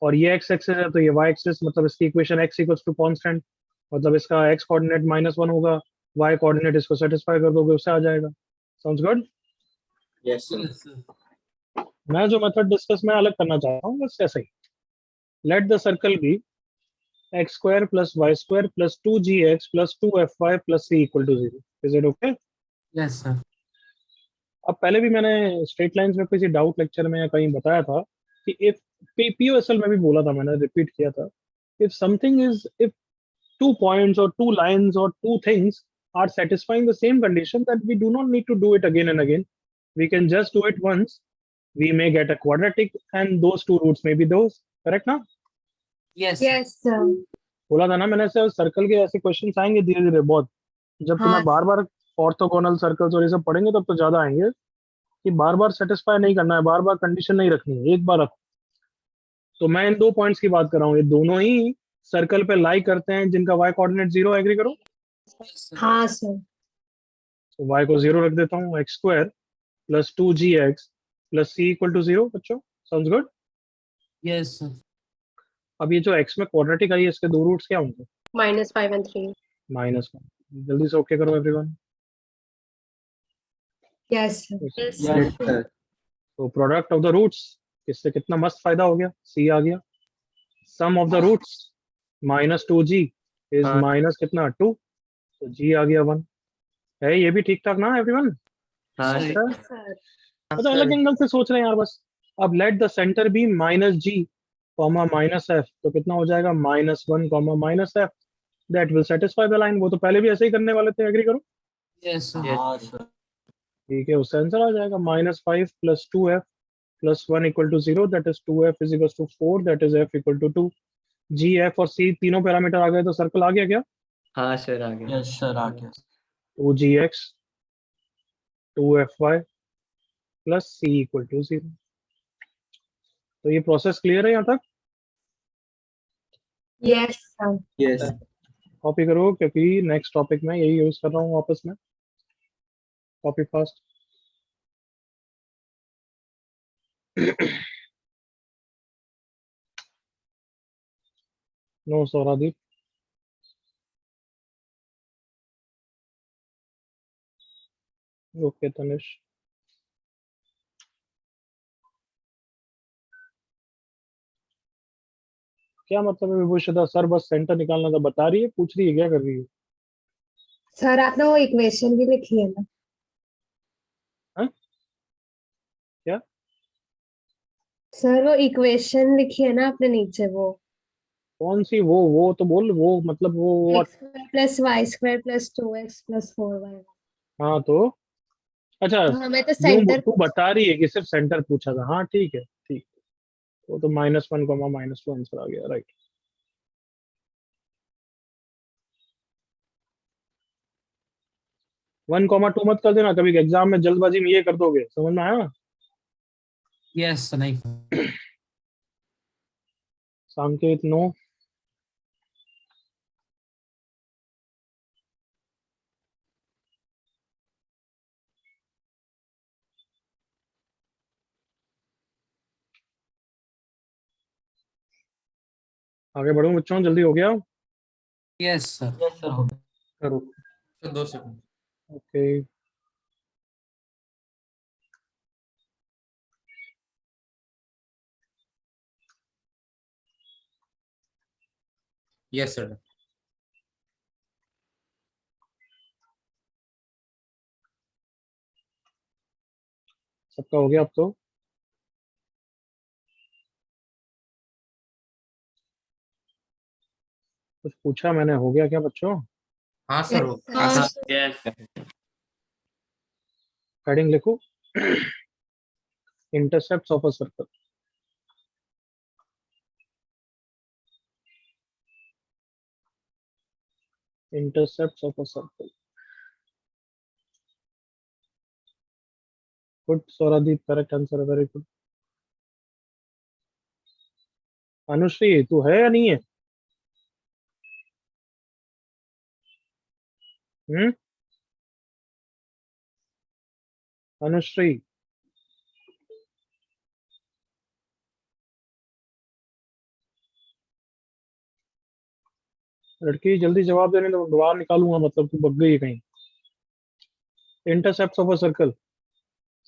और ये x एक्सिस है, तो ये y एक्सिस, मतलब इसकी equation x equals to constant, मतलब इसका x कोऑर्डिनेट -1 होगा, y कोऑर्डिनेट इसको सेटिस्फाई कर दोगे उससे आ जाएगा. Sounds good. Yes sir. मैं जो मेथड डिस्कस में अलग करना चाहता हूँ बस ऐसे ही. Let the circle be x² + y² + 2gx + 2fy + c = 0. Is it okay? Yes sir. अब पहले भी मैंने स्ट्रेट लाइंस में किसी डाउट लेक्चर में या कहीं बताया था कि इफ पीओएसएल में भी बोला था, मैंने रिपीट किया था, if something is, if 2 points or 2 lines or 2 things are satisfying the same condition, that we do not need to do it again and again. We can just do it once. We may get a quadratic and those 2 roots may be those. Correct ना? Yes yes sir. बोला था ना मैंने. ऐसे circle के ऐसे questions आएंगे धीरे धीरे बहुत. जब तुम्हें हाँ बार बार ऑर्थोगोनल सर्कल्स और ये सब पढ़ेंगे तब तो ज्यादा आएंगे कि बार बार सेटिस्फाई नहीं करना है, बार बार कंडीशन नहीं रखनी है, एक बार रखो. तो मैं इन 2 पॉइंट्स की बात कर रहा हूँ. ये दोनों ही सर्कल पे लाई करते हैं जिनका y कोऑर्डिनेट 0. एग्री करो. हाँ सर. तो y को 0 रख देता हूँ. x² + 2gx + c = 0. बच्चों, साउंड्स गुड. Yes sir. अब ये जो x में क्वाड्रेटिक आई है, इसके 2 रूट्स क्या होंगे? -5 and 3. -1. जल्दी से ओके करो everyone. Yes sir. Yes sir. तो प्रोडक्ट ऑफ द रूट्स, इससे कितना मस्त फायदा हो गया. c आ गया. Sum of the roots, minus 2g is हाँ। माइनस कितना 2, तो g आ गया 1। है ये भी ठीक ठाक ना एवरीवन? हाँ सर सर। सर तो अलग एंगल से सोच रहे हैं यार बस। अब let the centre be minus G comma minus F, तो कितना हो जाएगा -1 comma minus F, that will satisfy the line. वो तो पहले भी ऐसे ही करने वाले थे, एग्री करो? यस सर हाँ सर। ठीक है, उससे आंसर आ जाएगा -5 + 2f + 1 = 0, that is 2f = 4, that is f = 2। जी, एफ और सी तीनों पैरामीटर आ गए तो सर्कल आ गया क्या? हाँ सर आ गया। यस सर आ गया। 2gx 2fy + c = 0। तो ये प्रोसेस क्लियर है यहाँ तक? Yes sir yes. कॉपी करो क्योंकि नेक्स्ट टॉपिक में यही यूज कर रहा हूँ वापस में। Copy fast. No Sauradeep. Okay Tanish. क्या मतलब है विभूषिता? सर बस सेंटर निकालना था बता रही है, पूछ रही है क्या कर रही है? सर आपने वो इक्वेशन भी लिखी है ना? हाँ? क्या? सर वो इक्वेशन लिखी है ना आपने नीचे, वो कौन सी? वो तो बोल, वो मतलब वो। x² + y² + 2x + 4y। हाँ तो अच्छा, तो हमें तो यूं सेंटर तू बता रही है कि सिर्फ सेंटर पूछा था। हाँ ठीक है, ठीक। वो तो -1 कॉमा -2 आंसर आ गया, राइट। वन कॉमा टू मत कर देना, कभी एग्जाम में जल्दबाजी में ये कर दोगे, समझ में आया? यस सर नहीं संकेत नो। आगे बढ़ो बच्चों, जल्दी हो गया। यस सर यस सर हो गया। करो। 2 सेकंड ओके। यस सर सबका हो गया अब तो? कुछ पूछा मैंने, हो गया क्या बच्चों? हाँ सर हो हाँ हाँ सर। यस। हेडिंग लिखो। Intercept of a circle. Intercept of a circle. Good Sauradeep, correct answer, very good. Anushree तू है या नहीं है? हम्म? अनुश्री लड़की, जल्दी जवाब देने तो बाहर निकालूंगा, मतलब तू बग गई है कहीं। इंटरसेप्ट ऑफ अ सर्कल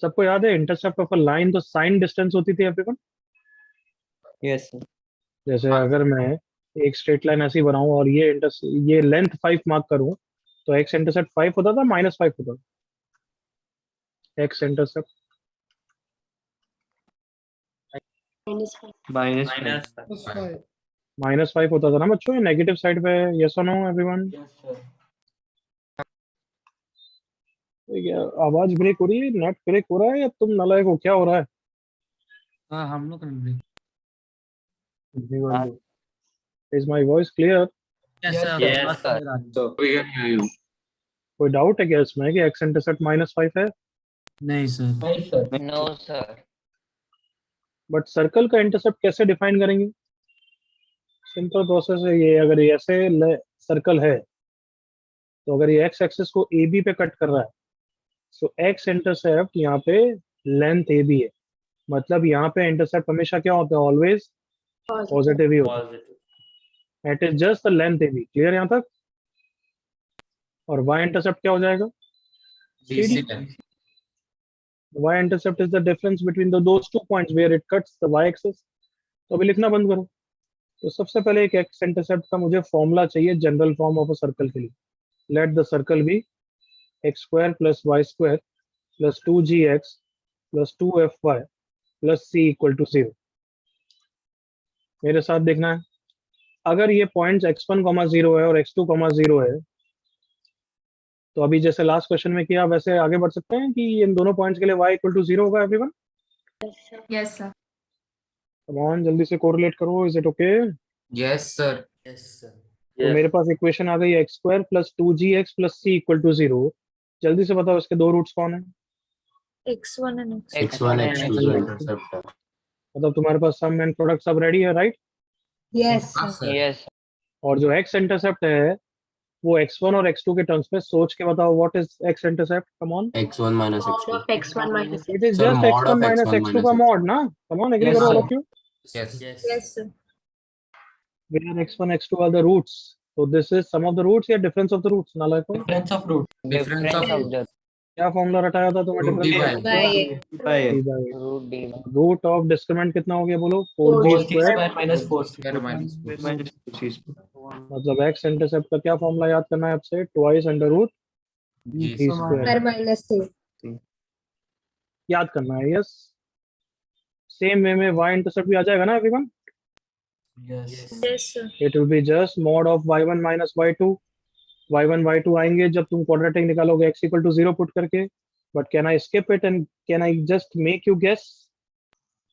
सबको याद है? इंटरसेप्ट ऑफ अ लाइन तो साइन डिस्टेंस होती थी एवरीवन। Yes sir. जैसे अगर मैं एक स्ट्रेट लाइन ऐसी बनाऊं और ये लेंथ 5 मार्क करूं, तो एक्स इंटरसेप्ट 5 होता था, -5 होता था एक्स इंटरसेप्ट? -5। -5 होता था ना बच्चों, नेगेटिव साइड पे। यस और नो एवरीवन? Yes sir. आवाज ब्रेक हो रही है, नेट ब्रेक हो रहा है, या तुम नालायक हो, क्या हो रहा है? हाँ हम लोग कर is my voice clear? Yes yes sir sir. बात क्लियर आ रही है। So we can hear you. कोई डाउट है क्या इसमें कि एक्स इंटरसेप्ट -5 है? नहीं सर नहीं sir. No sir but circle का इंटरसेप्ट कैसे डिफाइन करेंगे? सिंपल प्रोसेस है ये। अगर ये ऐसे सर्कल है, तो अगर ये एक्स एक्सिस को ए बी पे कट कर रहा है, तो एक्स इंटरसेप्ट यहाँ पे लेंथ ए बी है, मतलब यहाँ पे इंटरसेप्ट हमेशा क्या होता है? ऑलवेज पॉजिटिव ही होता है। It is just the length A B. Clear यहाँ तक? और वाई इंटरसेप्ट क्या हो जाएगा? DC CD. Y intercept is the difference between those two points where it cuts the y axis. तो अभी लिखना बंद करो। तो सबसे पहले एक एक्स इंटरसेप्ट का मुझे फॉर्मूला चाहिए general form of a circle के लिए. Let the circle be X square plus Y square plus 2gx plus 2fy plus c equal to 0. मेरे साथ देखना है, अगर ये पॉइंट्स x1, 0 है और x2, 0 है, तो अभी जैसे लास्ट क्वेश्चन में किया वैसे आगे बढ़ सकते हैं कि इन दोनों पॉइंट्स के लिए y इक्वल टू 0 होगा. Everyone Yes, sir. Come on, जल्दी से कोरिलेट करो. Is it okay? Yes sir. तो मेरे पास इक्वेशन आ गई X square plus 2gx plus c equal to 0. जल्दी से बताओ इसके दो रूट्स कौन है? X1 and x1 x2 जो इंटरसेप्ट है. मतलब तुम्हारे पास सम एंड प्रोडक्ट सब रेडी है, राइट? यस हाँ सर. सर. यस और जो x इंटरसेप्ट है वो x1 और x2 के टर्म्स में सोच के बताओ. What is x intercept? Come on. x1 minus mod x2. of X1 minus it is Sir, just mod x1 of minus x1 x2 का minus मॉड ना. कम ऑन, एग्री Yes, करो all sir. Of you. Yes. Yes, sir. Where x1 x2 are the roots, so this is sum of the roots या difference of the roots. नालायकों, Difference of root. Difference difference of of the क्या formula रटाया था तुम्हें root difference D by. By D by root D root of discriminant कितना हो गया बोलो? 4g 4g square. square minus 4c. Square minus minus 4c. मतलब x intercept का क्या फॉर्मूला याद करना है आपसे? ट्वाइस अंडर रूट जी जी स्क्वायर स्क्वायर माइनस c. याद करना है. यस, सेम वे में y इंटरसेप्ट भी आ जाएगा ना everyone. Yes. Yes, sir. It will be just mod of y1 minus y2. y1 y2 आएंगे जब तुम क्वाड्रेटिक निकालोगे x इक्वल टू 0 पुट करके. But can I skip it and can I just make you guess?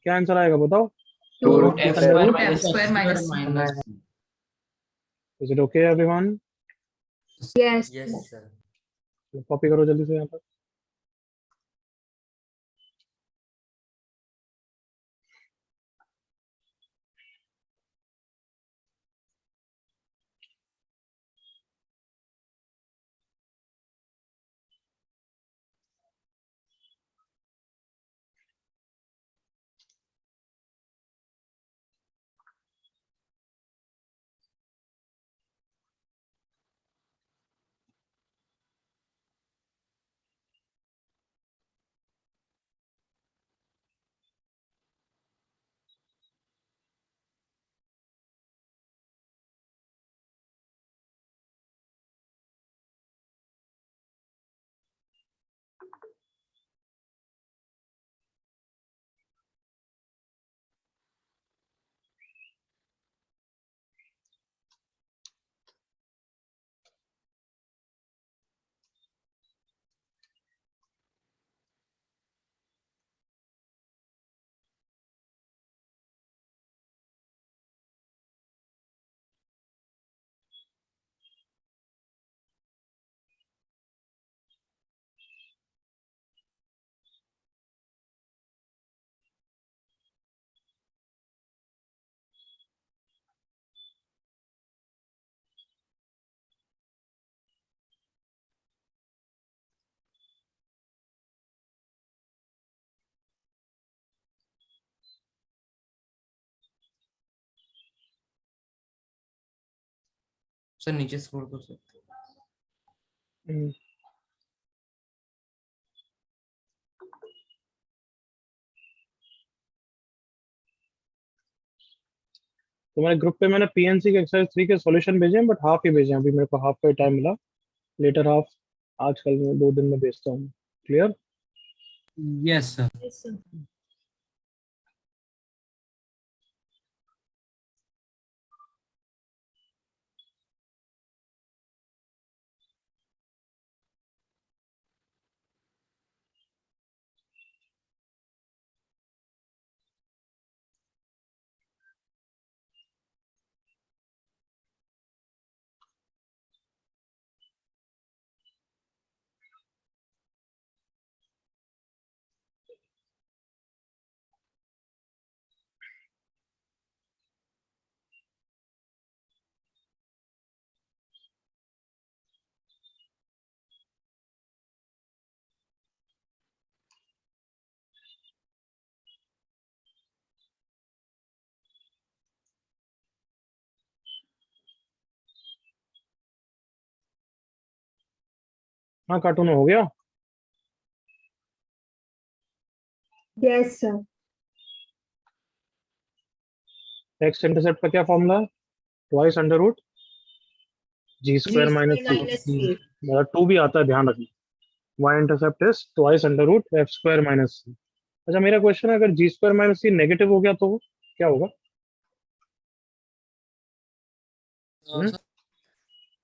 क्या answer आएगा बताओ? Root f Under square root minus square c. Minus. Is it okay everyone? Yes sir. Copy करो जल्दी से यहाँ पर. Sir नीचे स्क्रॉल कर सकते हो. तुम्हारे ग्रुप पे मैंने पीएनसी के एक्सरसाइज 3 के सॉल्यूशन भेजे हैं, बट हाफ ही भेजे हैं. अभी मेरे को हाफ का ही टाइम मिला. लेटर हाफ आज कल में 2 दिन में भेजता हूँ. Clear? Yes sir. Yes, sir. हाँ, कार्टून हो गया. Yes sir. एक्स इंटरसेप्ट का क्या फॉर्मूला है? Twice under root g square minus c, मतलब 2 भी आता है, ध्यान रखना। y intercept is twice under root f square minus c. अच्छा, मेरा क्वेश्चन है, अगर g square minus c negative हो गया तो क्या होगा?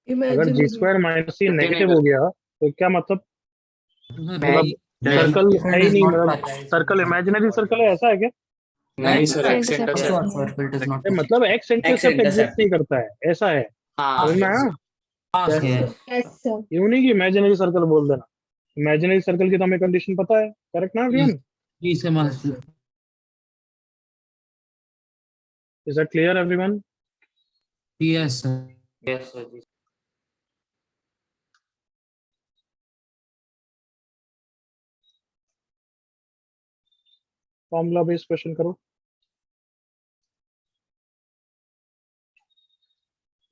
अगर g square minus c negative हो गया तो क्या मतलब सर्कल है ही नहीं, मतलब सर्कल इमेजिनरी सर्कल है, ऐसा है क्या? नहीं सर, एक्स इंटरसेप्ट मतलब एक्स इंटरसेप्ट एग्जिस्ट नहीं करता है, ऐसा है? समझ में आया? Yes sir. यूं नहीं कि इमेजिनरी सर्कल बोल देना, इमेजिनरी सर्कल की तो हमें कंडीशन पता है, करेक्ट ना एवरीवन? जी sir master. Is that clear everyone? Yes sir. Yes sir जी। फॉर्मूला बेस्ड क्वेश्चन करो।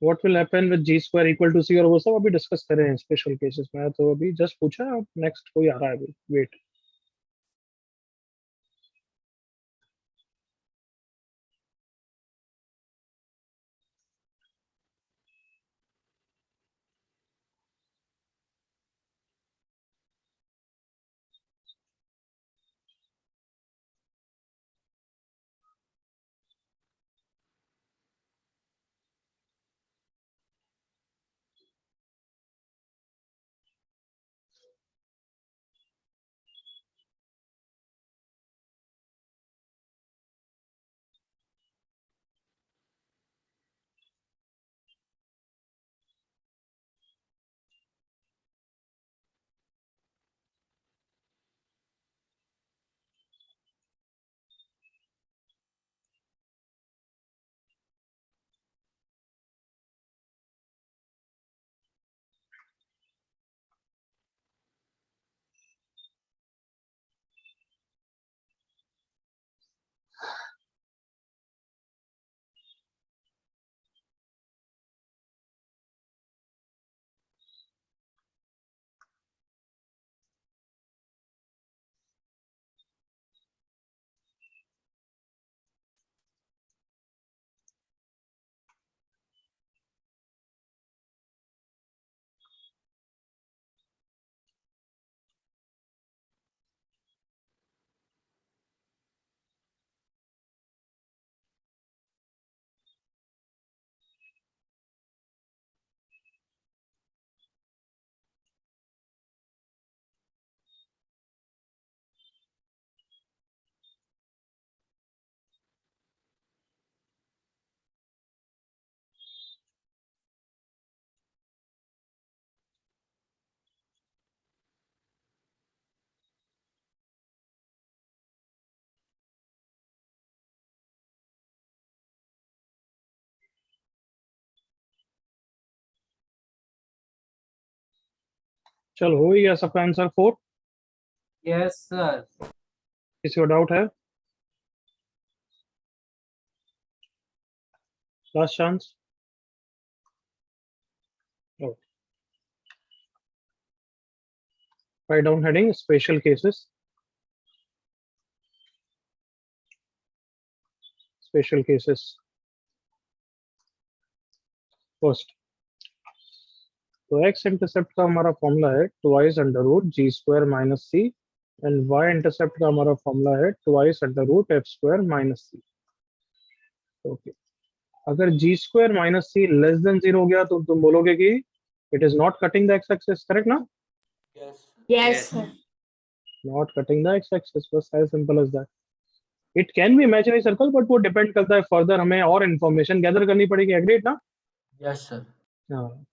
What will happen with g square equal to c, और वो सब अभी डिस्कस करें हैं स्पेशल केसेस में, तो अभी जस्ट पूछा, नेक्स्ट कोई आ रहा है अभी, वेट। चल, हो ही गया सबका आंसर 4। Yes sir. किसी को डाउट है? Last chance. Write down heading special cases. Special cases first. तो एक्स इंटरसेप्ट का हमारा फॉर्मूला है twice under root g square minus c, and y intercept का हमारा फॉर्मूला है twice under root f square minus c. Okay, अगर g square minus c less than 0 हो गया तो तुम बोलोगे कि it is not cutting the x axis, correct ना? Yes sir. Not cutting the x axis, बस as simple as that. It can be imaginary circle, but वो depend करता है, फर्दर हमें और इन्फॉर्मेशन गैदर करनी पड़ेगी, एग्रीड ना? Yes sir. हाँ।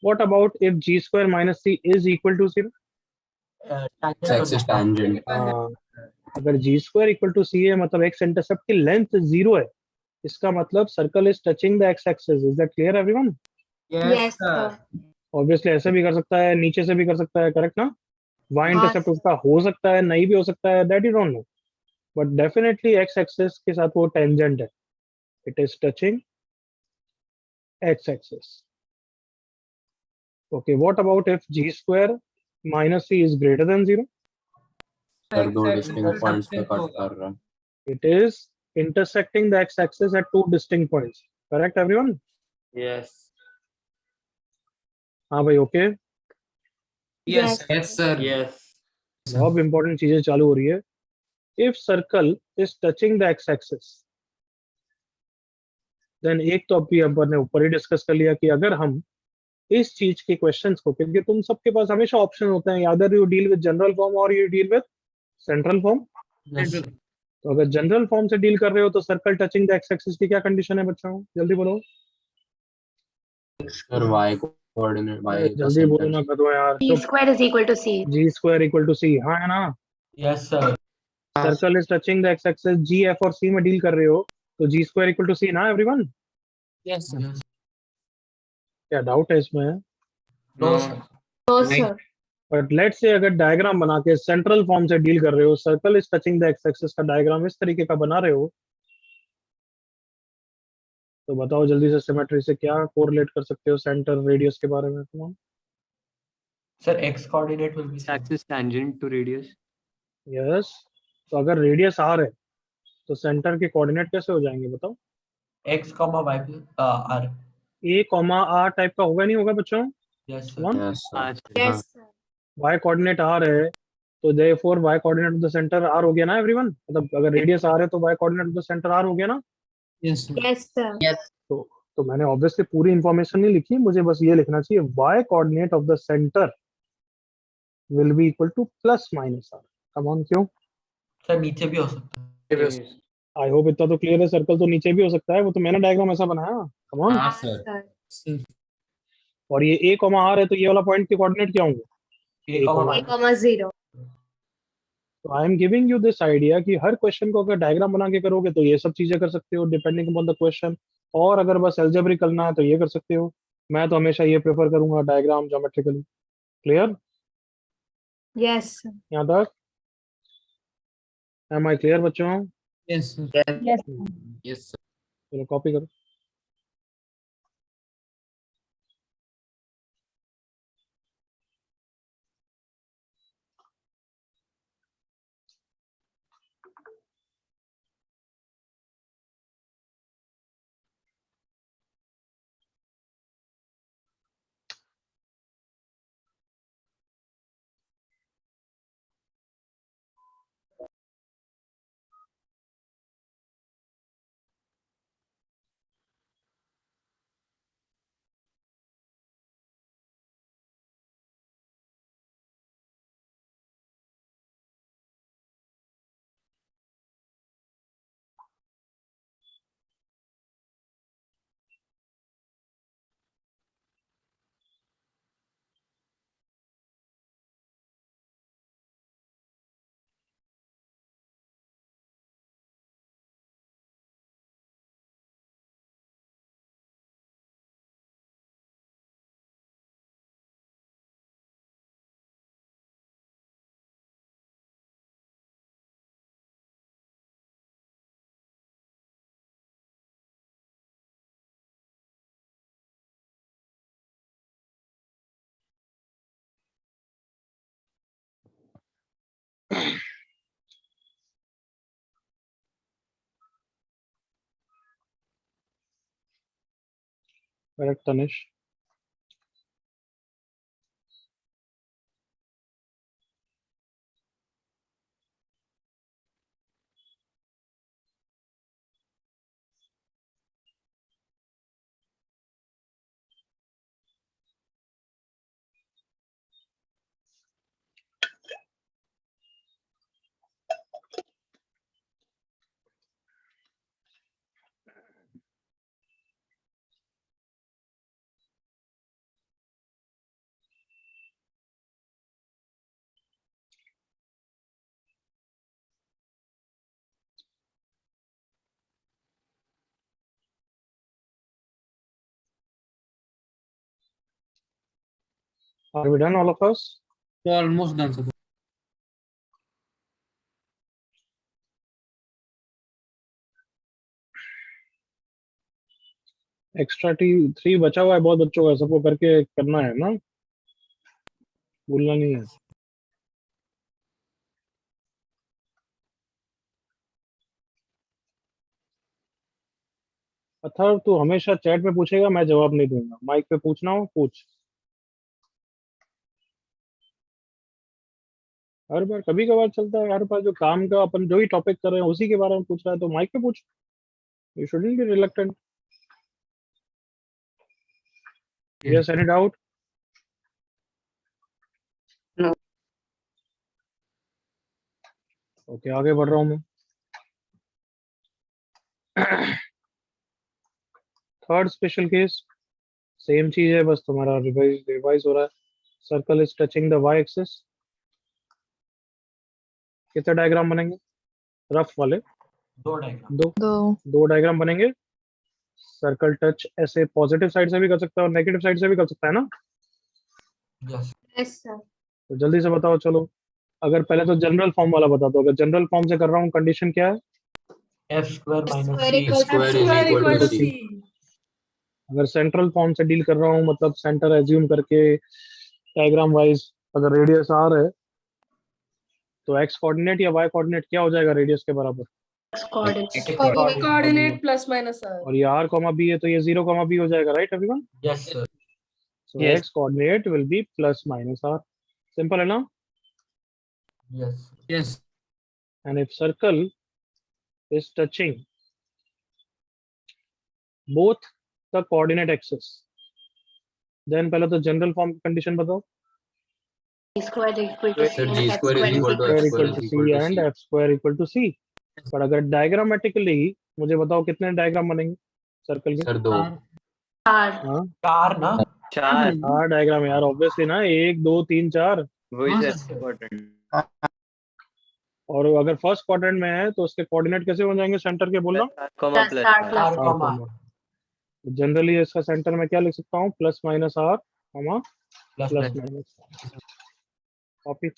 What about if ji square minus C is equal to 0? Axis tangent. अगर g square equal to c है, मतलब एक्स इंटरसेप्ट की लेंथ 0 है, इसका मतलब circle is touching the x axis. Is that clear everyone? Yes sir. Obviously ऐसे भी कर सकता है, नीचे से भी कर सकता है, करेक्ट ना? वाई हाँ इंटरसेप्ट उसका हो सकता है, नहीं भी हो सकता है, that you don't know, but definitely X axis के साथ वो टेंजेंट है, it is touching X axis. Okay, what about if ji square minus C is greater than 0? Sir दो डिस्टिंक्ट पॉइंट्स पे कट कर रहा है। It is intersecting the x-axis at two distinct points. Correct, everyone? Yes. हाँ भाई, okay. Yes, yes, sir. Yes. बहुत important चीजें चालू हो रही है. If circle is touching the x-axis, then एक तो अभी अपन ने ऊपर ही डिस्कस कर लिया कि अगर हम इस चीज के क्वेश्चंस को, क्योंकि तुम सबके पास हमेशा ऑप्शन होते हैं, either you deal with general form or you deal with central form. Yes. तो अगर जनरल फॉर्म से डील कर रहे हो तो circle touching the x axis की क्या कंडीशन है बच्चों? जल्दी बोलो. सर y कोऑर्डिनेट y का जल्दी बोलो सेंटर ना करो यार. G square is equal to C. G square equal to c. हाँ है ना. Yes, sir. Circle is touching the x axis, g F और सी में डील कर रहे हो तो g square equal to c ना एवरीवन. Yes, sir. क्या डाउट है इसमें? No, sir. No, Right. sir. But let's say अगर डायग्राम बना के सेंट्रल फॉर्म से डील कर रहे हो, circle is touching the x axis का डायग्राम इस तरीके का बना रहे हो, तो बताओ जल्दी से सिमेट्री से क्या कोरिलेट कर सकते हो सेंटर रेडियस के बारे में तुम? Sir, x coordinate will be same. Axis tangent to radius. Yes. तो अगर रेडियस आर है तो सेंटर के कोऑर्डिनेट कैसे हो जाएंगे बताओ? X, y plus r. A comma R type का होगा नहीं होगा बच्चों? Yes, sir. Come on. Yes sir. Yes, sir. y coordinate R है तो therefore y coordinate of the centre R हो गया ना एवरीवन. मतलब अगर रेडियस आर है तो y coordinate of the centre R हो गया ना. Yes, sir. Yes, sir. तो मैंने ऑब्वियसली पूरी इंफॉर्मेशन नहीं लिखी, मुझे बस ये लिखना चाहिए y coordinate of the centre will be equal to plus minus R. Come on. क्यों? Sir, नीचे भी हो सकता है. आई होप इतना तो क्लियर है. सर्कल तो नीचे भी हो सकता है, वो तो मैंने डायग्राम ऐसा बनाया. Come on. हाँ, Sir. sir. और ये a कॉमा r है तो ये वाला पॉइंट के कोऑर्डिनेट क्या होंगे? A, A, comma 0. तो I am giving you this idea कि हर क्वेश्चन को अगर डायग्राम बना के करोगे तो ये सब चीजें कर सकते हो डिपेंडिंग अपॉन द क्वेश्चन, और अगर बस अलजेब्रिक करना है तो ये कर सकते हो. मैं तो हमेशा ये प्रेफर करूंगा diagram geometrically. Clear Yes, sir. यहाँ तक? एम आई क्लियर बच्चों? Yes, sir. Yes. Yes, sir. चलो कॉपी करो. Correct Tanish. Are we done all of us? So almost done, sir. Extra T 3 बचा हुआ है बहुत बच्चों का, सबको करके करना है ना, भूलना नहीं है. अथर्व तू हमेशा चैट में पूछेगा, मैं जवाब नहीं दूंगा, माइक पे पूछना हो पूछ। हर बार कभी कभार चलता है, हर बार जो काम का अपन जो ही टॉपिक कर रहे हैं उसी के बारे में पूछ रहा है तो माइक पे पूछ। You shouldn't be reluctant. Yes, any doubt? No. Okay, आगे बढ़ रहा हूँ मैं। थर्ड स्पेशल केस, सेम चीज है, बस तुम्हारा रिवाइज हो रहा है। Circle is touching the Y axis. कितने डायग्राम बनेंगे रफ वाले? 2 डायग्राम। दो डायग्राम बनेंगे। सर्कल टच ऐसे पॉजिटिव साइड से भी कर सकता है और नेगेटिव साइड से भी कर सकता है ना? Yes Yes, sir. तो जल्दी से बताओ चलो। अगर पहले तो जनरल फॉर्म वाला बता दो, अगर जनरल फॉर्म से कर रहा हूँ कंडीशन क्या है? f square minus square c equals Square is square equal to equal to C. C. अगर सेंट्रल फॉर्म से डील कर रहा हूँ, मतलब सेंटर एज्यूम करके डायग्राम वाइज, अगर रेडियस आर है तो एक्स कोऑर्डिनेट या वाई कोऑर्डिनेट क्या हो जाएगा रेडियस के बराबर? X coordinate. Coordinate plus minus R. और ये आर कॉमा बी है तो ये 0 कॉमा बी हो जाएगा, right everyone? Yes sir. So Yes. X coordinate will be plus minus R. Simple है ना? Yes Yes. And if circle is touching both the coordinate axis, then पहले तो general form की कंडीशन बताओ। G square equal to C Sir, and G F square is square is equal to equal F to square equal is to equal c to and C. F square equal to c. पर अगर diagrammatically मुझे बताओ कितने diagram बनेंगे circle के? Sir, 2. R. हाँ, 4 ना। 4 4 diagram यार, ऑब्वियसली ना, 1 2 3 4। वही हाँ, सर सर। इम्पोर्टेंट। और अगर फर्स्ट क्वाड्रेंट में है तो उसके कोऑर्डिनेट कैसे हो जाएंगे सेंटर के, बोलना? Comma Plus plus R R। plus R comma generally इसका सेंटर में क्या लिख सकता हूँ? Plus minus R comma plus plus minus. Minus. Copy.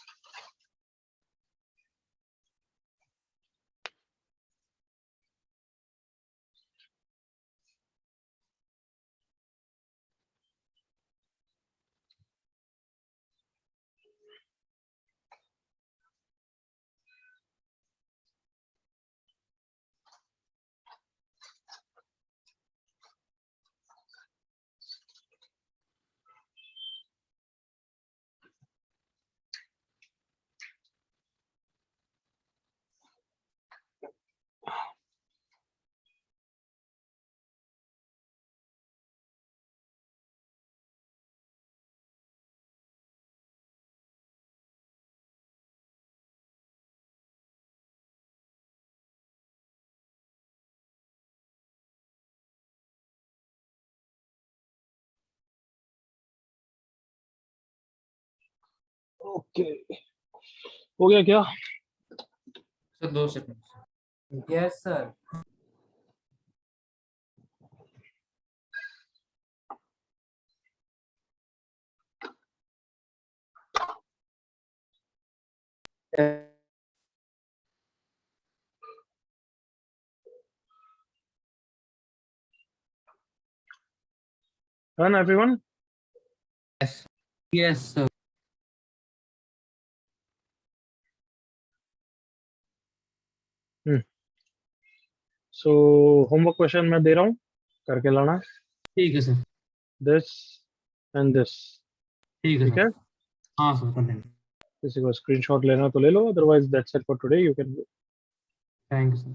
Okay, हो गया क्या? Sir 2 second. Yes sir. Done everyone? Yes, sir. सो होमवर्क क्वेश्चन मैं दे रहा हूँ, करके लाना। ठीक है सर। दिस एंड दिस, ठीक है ठीक है? सर। हाँ सर, कर देंगे। किसी को स्क्रीनशॉट लेना तो ले लो, otherwise that's it for today, you can thank you sir.